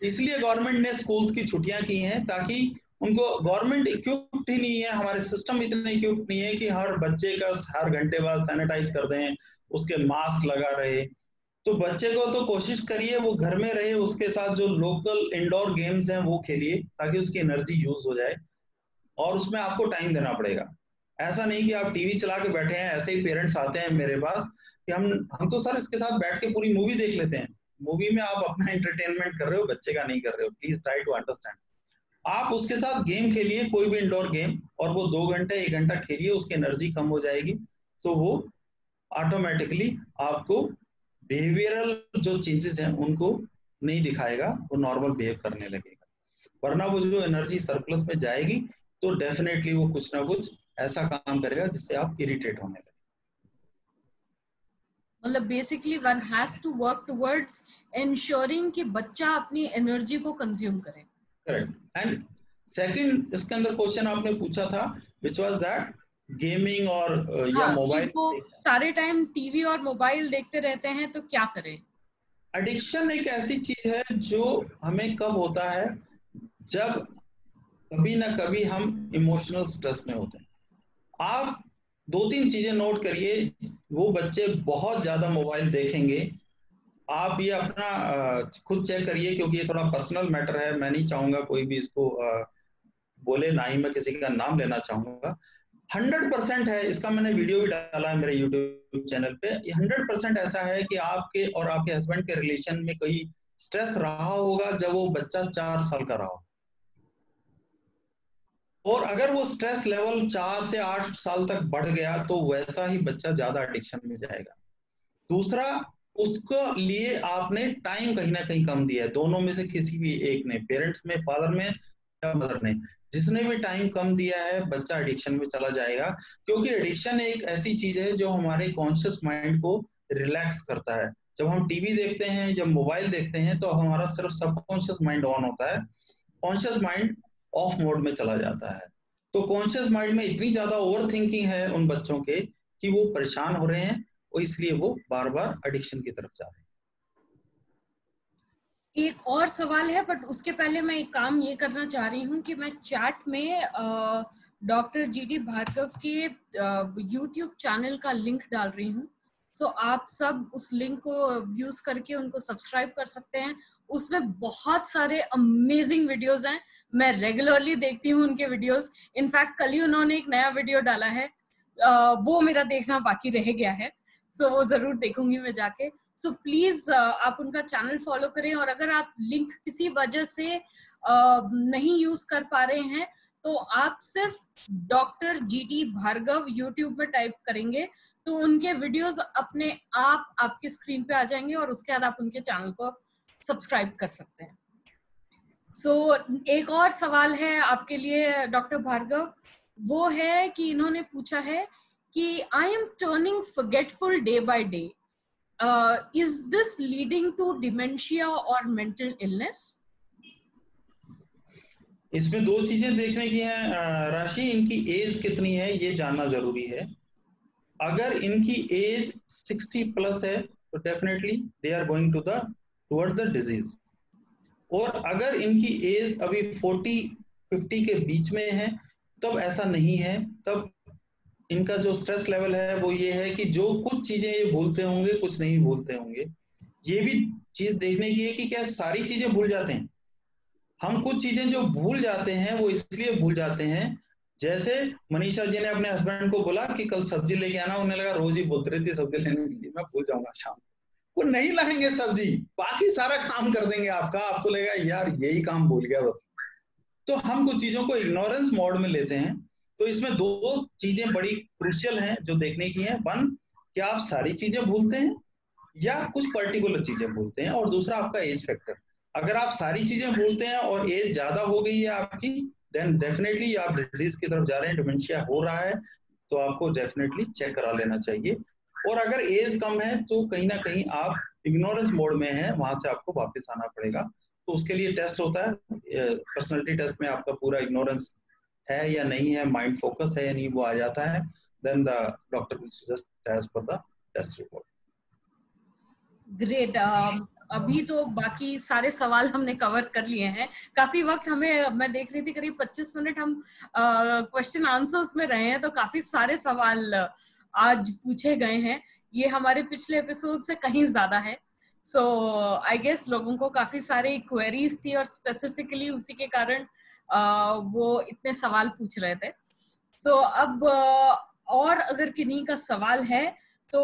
इसलिए गवर्नमेंट ने स्कूल्स की छुट्टियां की हैं, ताकि उनको, गवर्नमेंट इक्विप्ड ही नहीं है, हमारे सिस्टम इतने इक्विप्ड नहीं है कि हर बच्चे का हर घंटे बाद सैनिटाइज कर दें, उसके मास्क लगा रहे। तो बच्चे को तो कोशिश करिए वो घर में रहे, उसके साथ जो लोकल इंडोर गेम्स हैं वो खेलिए, ताकि उसकी एनर्जी यूज हो जाए। और उसमें आपको टाइम देना पड़ेगा। ऐसा नहीं कि आप टीवी चला के बैठे हैं। ऐसे ही पेरेंट्स आते हैं मेरे पास कि हम तो सर इसके साथ बैठ के पूरी मूवी देख लेते हैं। मूवी में आप अपना एंटरटेनमेंट कर रहे हो, बच्चे का नहीं कर रहे हो। Please try to understand. आप उसके साथ गेम खेलिए, कोई भी इंडोर गेम, और वो 2 घंटे 1 घंटा खेलिए, उसकी एनर्जी कम हो जाएगी, तो वो ऑटोमेटिकली आपको बिहेवियरल जो चेंजेस हैं उनको नहीं दिखाएगा, वो नॉर्मल बिहेव करने लगेगा। वरना वो जो एनर्जी सरप्लस में जाएगी तो डेफिनेटली वो कुछ ना कुछ ऐसा काम करेगा जिससे आप इरिटेट होने लगे। मतलब basically one has to work towards ensuring कि बच्चा अपनी एनर्जी को कंज्यूम करे। करेक्ट। एंड सेकंड, इसके अंदर क्वेश्चन आपने पूछा था व्हिच वाज दैट गेमिंग और या मोबाइल, वो सारे टाइम टीवी और मोबाइल देखते रहते हैं तो क्या करें? एडिक्शन एक ऐसी चीज है जो हमें कब होता है, जब कभी ना कभी हम इमोशनल स्ट्रेस में होते हैं। आप 2-3 चीजें नोट करिए। वो बच्चे बहुत ज्यादा मोबाइल देखेंगे, आप ये अपना खुद चेक करिए, क्योंकि ये थोड़ा पर्सनल मैटर है, मैं नहीं चाहूंगा कोई भी इसको बोले, ना ही मैं किसी का नाम लेना चाहूंगा। 100% है, इसका मैंने वीडियो भी डाला है मेरे यूट्यूब चैनल पे। 100% ऐसा है कि आपके और आपके हस्बैंड के रिलेशन में कोई स्ट्रेस रहा होगा जब वो बच्चा 4 साल का रहा हो, और अगर वो स्ट्रेस लेवल 4 से 8 साल तक बढ़ गया तो वैसा ही बच्चा ज्यादा एडिक्शन में जाएगा। दूसरा, उसको लिए आपने टाइम कहीं ना कहीं कम दिया है, दोनों में से किसी भी एक ने, पेरेंट्स में, फादर में या मदर ने, जिसने भी टाइम कम दिया है बच्चा एडिक्शन में चला जाएगा। क्योंकि एडिक्शन एक ऐसी चीज है जो हमारे कॉन्शियस माइंड को रिलैक्स करता है। जब हम टीवी देखते हैं, जब मोबाइल देखते हैं, तो हमारा सिर्फ सबकॉन्शियस माइंड ऑन होता है, कॉन्शियस माइंड ऑफ मोड में चला जाता है। तो कॉन्शियस माइंड में इतनी ज्यादा ओवर थिंकिंग है उन बच्चों के कि वो परेशान हो रहे हैं, और इसलिए वो बार बार एडिक्शन की तरफ जा रहे हैं। एक और सवाल है, बट उसके पहले मैं एक काम ये करना चाह रही हूँ कि मैं चैट में डॉक्टर जीटी भार्गव के यूट्यूब चैनल का लिंक डाल रही हूँ। सो आप सब उस लिंक को यूज करके उनको सब्सक्राइब कर सकते हैं। उसमें बहुत सारे अमेजिंग वीडियोस हैं, मैं रेगुलरली देखती हूँ उनके वीडियोस। इनफैक्ट कल ही उन्होंने एक नया वीडियो डाला है, वो मेरा देखना बाकी रह गया है, सो वो जरूर देखूंगी मैं जाके। सो प्लीज आप उनका चैनल फॉलो करें, और अगर आप लिंक किसी वजह से नहीं यूज कर पा रहे हैं तो आप सिर्फ डॉक्टर जीटी भार्गव यूट्यूब में टाइप करेंगे तो उनके वीडियोस अपने आप आपके स्क्रीन पे आ जाएंगे, और उसके बाद आप उनके चैनल को सब्सक्राइब कर सकते हैं। सो एक और सवाल है आपके लिए डॉक्टर भार्गव, वो है कि इन्होंने पूछा है कि I am turning forgetful day by day, is this leading to dementia और मेंटल इलनेस? इसमें 2 चीजें देखने की हैं राशि, इनकी एज कितनी है ये जानना जरूरी है। अगर इनकी एज 60 प्लस है तो definitely they are going towards the disease, और अगर इनकी एज अभी 40-50 के बीच में है तब ऐसा नहीं है। तब इनका जो स्ट्रेस लेवल है वो ये है कि जो कुछ चीजें ये भूलते होंगे, कुछ नहीं भूलते होंगे। ये भी चीज देखने की है कि क्या सारी चीजें भूल जाते हैं। हम कुछ चीजें जो भूल जाते हैं वो इसलिए भूल जाते हैं, जैसे मनीषा जी ने अपने हस्बैंड को बोला कि कल सब्जी लेके आना, उन्हें लगा रोज ही बोलती रहती है सब्जी लेने के लिए, मैं भूल जाऊंगा शाम, वो नहीं लाएंगे सब्जी, बाकी सारा काम कर देंगे आपका, आपको लगेगा यार यही काम भूल गया बस। तो हम कुछ चीजों को इग्नोरेंस मोड में लेते हैं। तो इसमें 2 चीजें बड़ी क्रूशियल हैं जो देखने की है। 1, क्या आप सारी चीजें भूलते हैं या कुछ पर्टिकुलर चीजें भूलते हैं, और दूसरा आपका एज फैक्टर। अगर आप सारी चीजें भूलते हैं और एज ज्यादा हो गई है आपकी, देन डेफिनेटली आप डिजीज की तरफ जा रहे हैं, डिमेंशिया हो रहा है, तो आपको डेफिनेटली चेक करा लेना चाहिए। और अगर एज कम है तो कहीं ना कहीं आप इग्नोरेंस मोड में हैं, वहां से आपको वापस आना पड़ेगा। तो उसके लिए टेस्ट होता है, पर्सनालिटी टेस्ट में आपका पूरा इग्नोरेंस है या नहीं है, माइंड फोकस है या नहीं, वो आ जाता है। Then the doctor will suggest as per the test report. Great. अभी तो बाकी सारे सवाल हमने कवर कर लिए हैं। काफी वक्त हमें, मैं देख रही थी करीब 25 मिनट हम क्वेश्चन आंसर्स में रहे हैं, तो काफी सारे सवाल आज पूछे गए हैं। ये हमारे पिछले एपिसोड से कहीं ज्यादा है। सो आई गेस लोगों को काफी सारे क्वेरीज थी और स्पेसिफिकली उसी के कारण वो इतने सवाल पूछ रहे थे। सो अब और अगर किन्हीं का सवाल है तो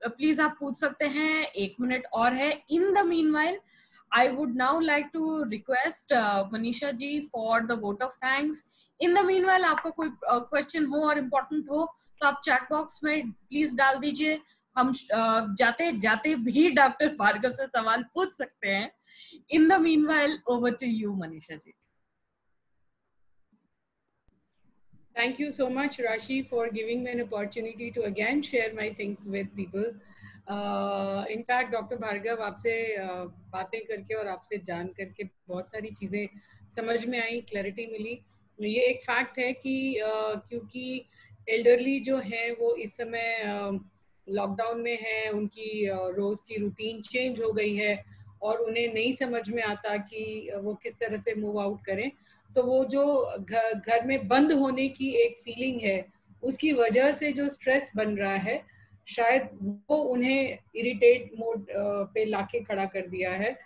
प्लीज आप पूछ सकते हैं, 1 मिनट और है। In the meanwhile I would now like to request Manisha ji for the vote of thanks. In the meanwhile आपका कोई क्वेश्चन हो और इम्पोर्टेंट हो तो आप चैट बॉक्स में प्लीज डाल दीजिए। हम जाते जाते भी डॉक्टर भार्गव से सवाल पूछ सकते हैं। In the meanwhile over to you Manisha ji. Thank you so much, Rashi, for giving me an opportunity to again share my things with people. In fact, Dr. Bhargav, आपसे बातें करके और आपसे जान करके बहुत सारी चीज़ें समझ में आई, क्लैरिटी मिली। ये एक फैक्ट है कि क्योंकि एल्डरली जो हैं वो इस समय लॉकडाउन में है, उनकी रोज़ की रूटीन चेंज हो गई है और उन्हें नहीं समझ में आता कि वो किस तरह से मूव आउट करें। तो वो जो घर में बंद होने की एक फीलिंग है उसकी वजह से जो स्ट्रेस बन रहा है शायद वो उन्हें इरिटेट मोड पे लाके खड़ा कर दिया है।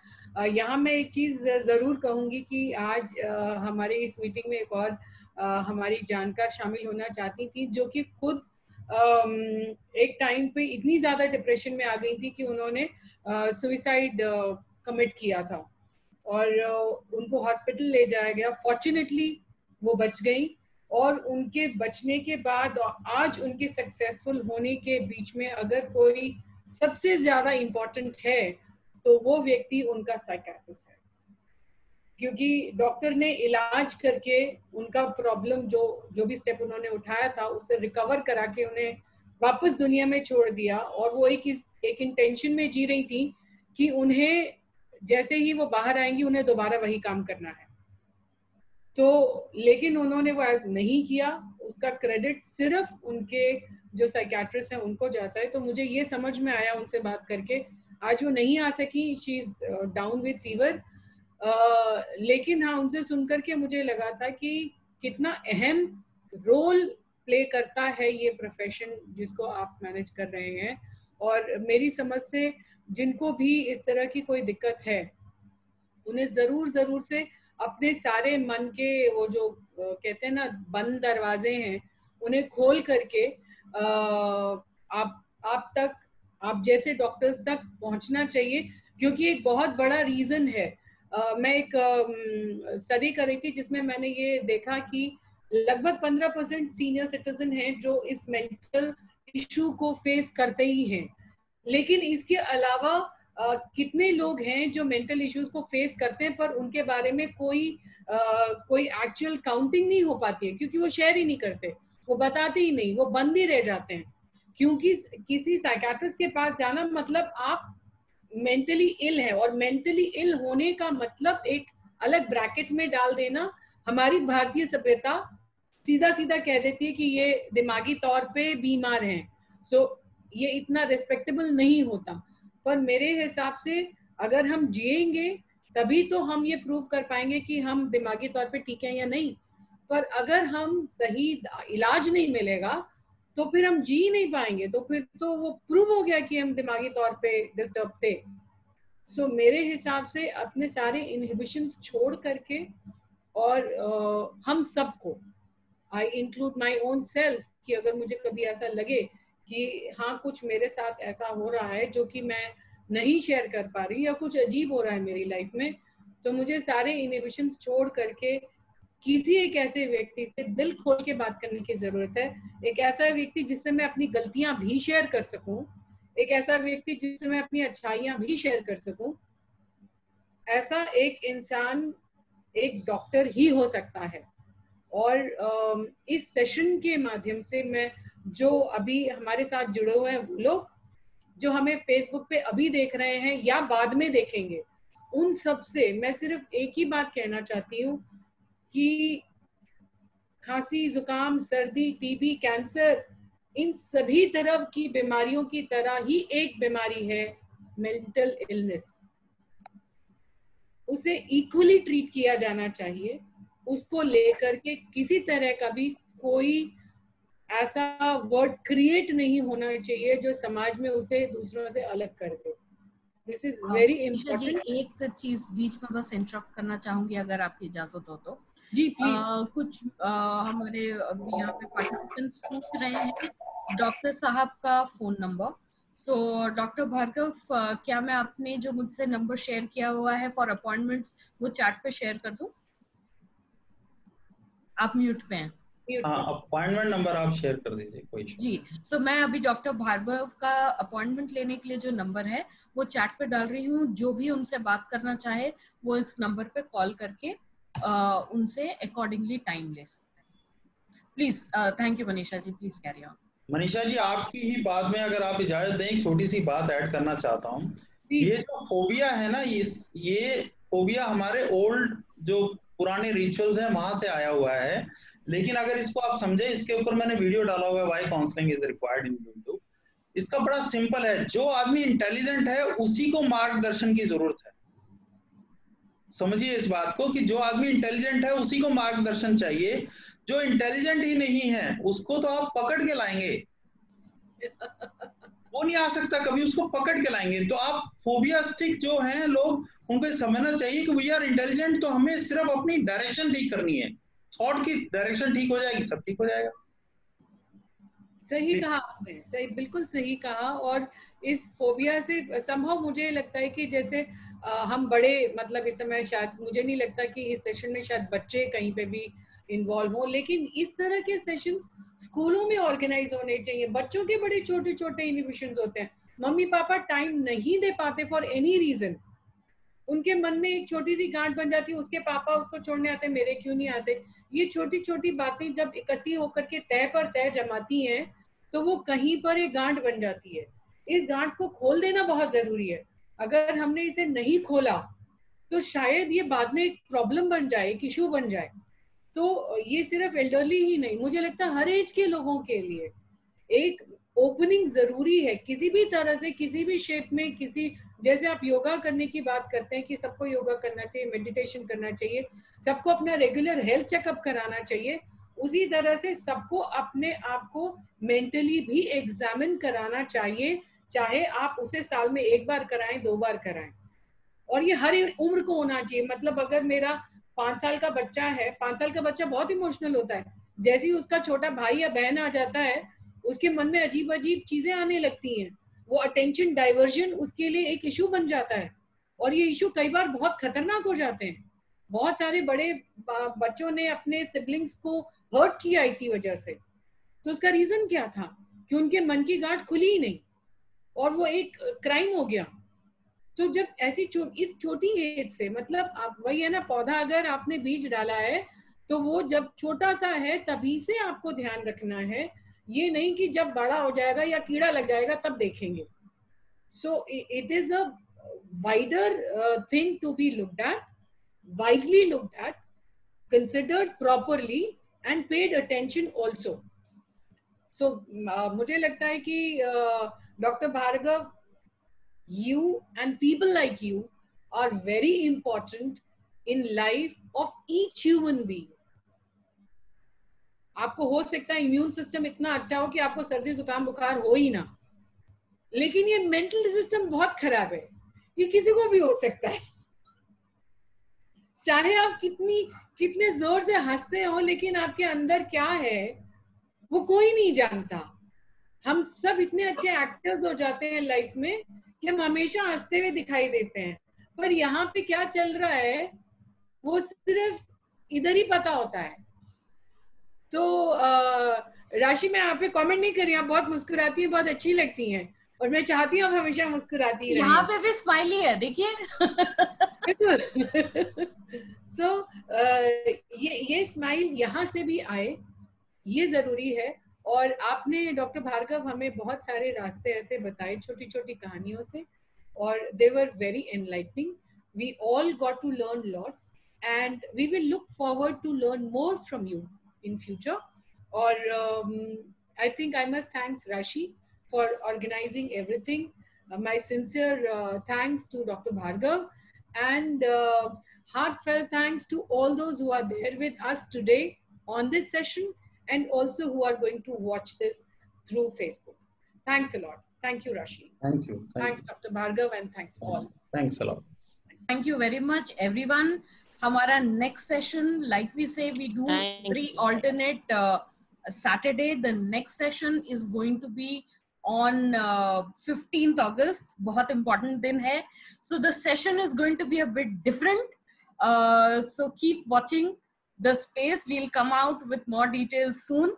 यहाँ मैं एक चीज जरूर कहूंगी कि आज हमारे इस मीटिंग में एक और हमारी जानकार शामिल होना चाहती थी, जो कि खुद एक टाइम पे इतनी ज्यादा डिप्रेशन में आ गई थी कि उन्होंने सुइसाइड कमिट किया था और उनको हॉस्पिटल ले जाया गया। फॉर्चुनेटली वो बच गई और उनके बचने के बाद आज उनके सक्सेसफुल होने के बीच में अगर कोई सबसे ज्यादा इम्पोर्टेंट है तो वो व्यक्ति उनका साइकियाट्रिस्ट है, क्योंकि डॉक्टर ने इलाज करके उनका प्रॉब्लम जो भी स्टेप उन्होंने उठाया था उससे रिकवर करा के उन्हें वापस दुनिया में छोड़ दिया। और वो एक इंटेंशन में जी रही थी कि उन्हें जैसे ही वो बाहर आएंगी उन्हें दोबारा वही काम करना है। तो लेकिन उन्होंने वो नहीं किया, उसका क्रेडिट सिर्फ उनके जो साइकियाट्रिस्ट हैं उनको जाता है। तो मुझे ये समझ में आया उनसे बात करके, आज वो नहीं आ सकी, she is down with fever, लेकिन हाँ उनसे सुनकर के मुझे लगा था कि कितना अहम रोल प्ले करता है ये प्रोफेशन जिसको आप मैनेज कर रहे हैं। और मेरी समझ से जिनको भी इस तरह की कोई दिक्कत है उन्हें जरूर से अपने सारे मन के वो जो कहते हैं ना बंद दरवाजे हैं उन्हें खोल करके आप जैसे डॉक्टर्स तक पहुंचना चाहिए, क्योंकि एक बहुत बड़ा रीजन है। मैं एक स्टडी कर रही थी जिसमें मैंने ये देखा कि लगभग 15% सीनियर सिटीजन हैं जो इस मेंटल इशू को फेस करते ही हैं, लेकिन इसके अलावा कितने लोग हैं जो मेंटल इश्यूज को फेस करते हैं पर उनके बारे में कोई एक्चुअल काउंटिंग नहीं हो पाती है, क्योंकि वो शेयर ही नहीं करते, वो बताते ही नहीं, वो बंद ही रह जाते हैं। क्योंकि किसी साइकियाट्रिस्ट के पास जाना मतलब आप मेंटली इल है, और मेंटली इल होने का मतलब एक अलग ब्रैकेट में डाल देना। हमारी भारतीय सभ्यता सीधा सीधा कह देती है कि ये दिमागी तौर पे बीमार हैं, सो ये इतना रिस्पेक्टेबल नहीं होता। पर मेरे हिसाब से अगर हम जिएंगे तभी तो हम ये प्रूव कर पाएंगे कि हम दिमागी तौर पे ठीक है या नहीं। पर अगर हम सही इलाज नहीं मिलेगा तो फिर हम जी नहीं पाएंगे, तो फिर तो वो प्रूव हो गया कि हम दिमागी तौर पे डिस्टर्ब थे। सो मेरे हिसाब से अपने सारे इनहिबिशंस छोड़ करके, और हम सबको, I include my own self, कि अगर मुझे कभी ऐसा लगे कि हाँ कुछ मेरे साथ ऐसा हो रहा है जो कि मैं नहीं शेयर कर पा रही या कुछ अजीब हो रहा है मेरी लाइफ में, तो मुझे सारे इनहिबिशंस छोड़ करके किसी एक ऐसे व्यक्ति से दिल खोल के बात करने की जरूरत है। एक ऐसा व्यक्ति जिससे मैं अपनी गलतियां भी शेयर कर सकूं, एक ऐसा व्यक्ति जिससे मैं अपनी अच्छाइयां भी शेयर कर सकूं। ऐसा एक इंसान एक डॉक्टर ही हो सकता है। और इस सेशन के माध्यम से मैं, जो अभी हमारे साथ जुड़े हुए हैं, वो लोग जो हमें फेसबुक पे अभी देख रहे हैं या बाद में देखेंगे, उन सब से मैं सिर्फ एक ही बात कहना चाहती हूँ कि खांसी, जुकाम, सर्दी, टीबी, कैंसर, इन सभी तरह की बीमारियों की तरह ही एक बीमारी है मेंटल इलनेस। उसे इक्वली ट्रीट किया जाना चाहिए। उसको लेकर के किसी तरह का भी कोई ऐसा वर्ड क्रिएट नहीं होना चाहिए जो समाज में उसे दूसरों से अलग कर दे। This is very important. एक चीज बीच में बस इंटरप्ट करना चाहूंगी अगर आपकी इजाजत हो तो। जी प्लीज। कुछ हमारे यहाँ पे पार्टिसिपेंट्स पूछ रहे हैं डॉक्टर साहब का phone number. So doctor Bhargava, क्या मैं आपने जो मुझसे नंबर शेयर किया हुआ है फॉर अपॉइंटमेंट्स वो चैट पे शेयर कर दूं? आप म्यूट पे हैं। हाँ, अपॉइंटमेंट नंबर आप शेयर कर दीजिए, कोई जी। सो मैं अभी डॉक्टर भार्गव का अपॉइंटमेंट लेने के लिए जो नंबर है वो चैट पे डाल रही हूँ। जो भी उनसे बात करना चाहे वो इस नंबर पे कॉल करके उनसे अकॉर्डिंगली टाइम ले सकते हैं। Please, thank you Manisha ji, please carry on. Manisha ji, आपकी ही बात में अगर आप इजाजत दें, एक छोटी सी बात ऐड करना चाहता हूँ। ये जो फोबिया है ना, ये फोबिया हमारे ओल्ड जो पुराने रिचुअल्स हैं वहां से आया हुआ है। लेकिन अगर इसको आप समझे, इसके ऊपर मैंने वीडियो डाला हुआ है, why counselling is required in YouTube. इसका बड़ा सिंपल है, जो आदमी इंटेलिजेंट है उसी को मार्गदर्शन की जरूरत है। समझिए इस बात को कि जो आदमी इंटेलिजेंट है उसी को मार्गदर्शन चाहिए। जो इंटेलिजेंट ही नहीं है उसको तो आप पकड़ के लाएंगे, वो नहीं आ सकता कभी, उसको पकड़ के लाएंगे। तो आप फोबियास्टिक जो हैं लोग, उनको समझना चाहिए कि वी आर इंटेलिजेंट, तो हमें सिर्फ अपनी डायरेक्शन ठीक करनी है, थॉट की डायरेक्शन ठीक हो जाएगी, सब ठीक हो जाएगा। सही कहा आपने, सही, बिल्कुल सही कहा। और इस फोबिया से संभव मुझे लगता है कि जैसे हम बड़े, मतलब इस समय शायद मुझे नहीं लगता कि इस सेशन में शायद बच्चे कहीं पे भी इन्वॉल्व हो, लेकिन इस तरह के सेशंस स्कूलों में ऑर्गेनाइज होने चाहिए। बच्चों के बड़े छोटे छोटे इनहिबिशंस होते हैं, मम्मी पापा टाइम नहीं दे पाते फॉर एनी रीजन, उनके मन में एक छोटी सी गांठ बन जाती है, उसके पापा उसको छोड़ने आते, मेरे क्यों नहीं आते। ये छोटी छोटी बातें जब इकट्ठी होकर के तय पर तय जमाती हैं तो वो कहीं पर एक गांठ बन जाती है। इस गांठ को खोल देना बहुत जरूरी है। अगर हमने इसे नहीं खोला तो शायद ये बाद में एक प्रॉब्लम बन जाए, एक इशू बन जाए। तो ये सिर्फ एल्डरली ही नहीं, मुझे लगता है हर एज के लोगों के लिए एक ओपनिंग जरूरी है, किसी भी तरह से, किसी भी शेप में। किसी, जैसे आप योगा करने की बात करते हैं कि सबको योगा करना चाहिए, मेडिटेशन करना चाहिए, सबको अपना रेगुलर हेल्थ चेकअप कराना चाहिए, उसी तरह से सबको अपने आप को मेंटली भी एग्जामिन कराना चाहिए, चाहे आप उसे साल में 1 बार कराएं, 2 बार कराएं। और ये हर उम्र को होना चाहिए। मतलब अगर मेरा 5 साल का बच्चा है, 5 साल का बच्चा बहुत इमोशनल होता है, जैसे ही उसका छोटा भाई या बहन आ जाता है उसके मन में अजीब अजीब चीजें आने लगती हैं, वो अटेंशन डाइवर्जन उसके लिए एक इशू बन जाता है, और ये इशू कई बार बहुत खतरनाक हो जाते हैं। बहुत सारे बड़े बच्चों ने अपने सिबलिंग्स को हर्ट किया इसी वजह से। तो उसका रीजन क्या था कि उनके मन की गांठ खुली ही नहीं और वो एक क्राइम हो गया। तो जब ऐसी इस छोटी एज से, मतलब आप वही है ना, पौधा अगर आपने बीज डाला है तो वो जब छोटा सा है तभी से आपको ध्यान रखना है, ये नहीं कि जब बड़ा हो जाएगा या कीड़ा लग जाएगा तब देखेंगे। So it is a wider thing to be looked at, wisely looked at, considered properly and paid attention also. So मुझे लगता है कि doctor Bhargava, you and people like you are very important in life of each human being. आपको हो सकता है immune system इतना अच्छा हो कि आपको सर्दी जुकाम बुखार हो ही ना, लेकिन ये मेंटल सिस्टम बहुत खराब है, ये किसी को भी हो सकता है। चाहे आप कितने जोर से हंसते हो, लेकिन आपके अंदर क्या है वो कोई नहीं जानता। हम सब इतने अच्छे एक्टर्स हो जाते हैं लाइफ में कि हम हमेशा हंसते हुए दिखाई देते हैं, पर यहाँ पे क्या चल रहा है वो सिर्फ इधर ही पता होता है। तो राशि, मैं आप पे कमेंट नहीं कर रही, आप बहुत मुस्कुराती हैं, बहुत अच्छी लगती हैं, और मैं चाहती हूँ आप हमेशा मुस्कुराती रहें। यहाँ पे भी स्माइली है, देखिए। सो ये स्माइल यहाँ से भी आए, ये जरूरी है। और आपने डॉक्टर भार्गव हमें बहुत सारे रास्ते ऐसे बताए छोटी छोटी कहानियों से, और they were very enlightening. We all got to learn lots and we will look forward to learn more from you in future. Or I think I must thanks Rashi for organizing everything. My sincere thanks to Dr. Bhargav, and heartfelt thanks to all those who are there with us today on this session, and also who are going to watch this through Facebook. Thanks a lot. Thank you, Rashi. Thank you. Thanks, Dr. Bhargav, and thanks all. Thanks a lot. Thank you very much, everyone. हमारा next session, like we say, we do every alternate Saturday. The next session is going to be on 15th August. बहुत important दिन है. So the session is going to be a bit different. So keep watching the space. We'll come out with more details soon.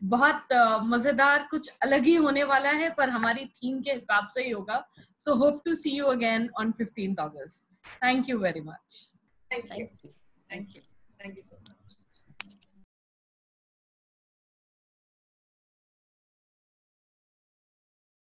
बहुत मजेदार, कुछ अलग ही होने वाला है, पर हमारी थीम के हिसाब से ही होगा. So hope to see you again on 15th August. Thank you very much. Thank you. Thank you. Thank you so much.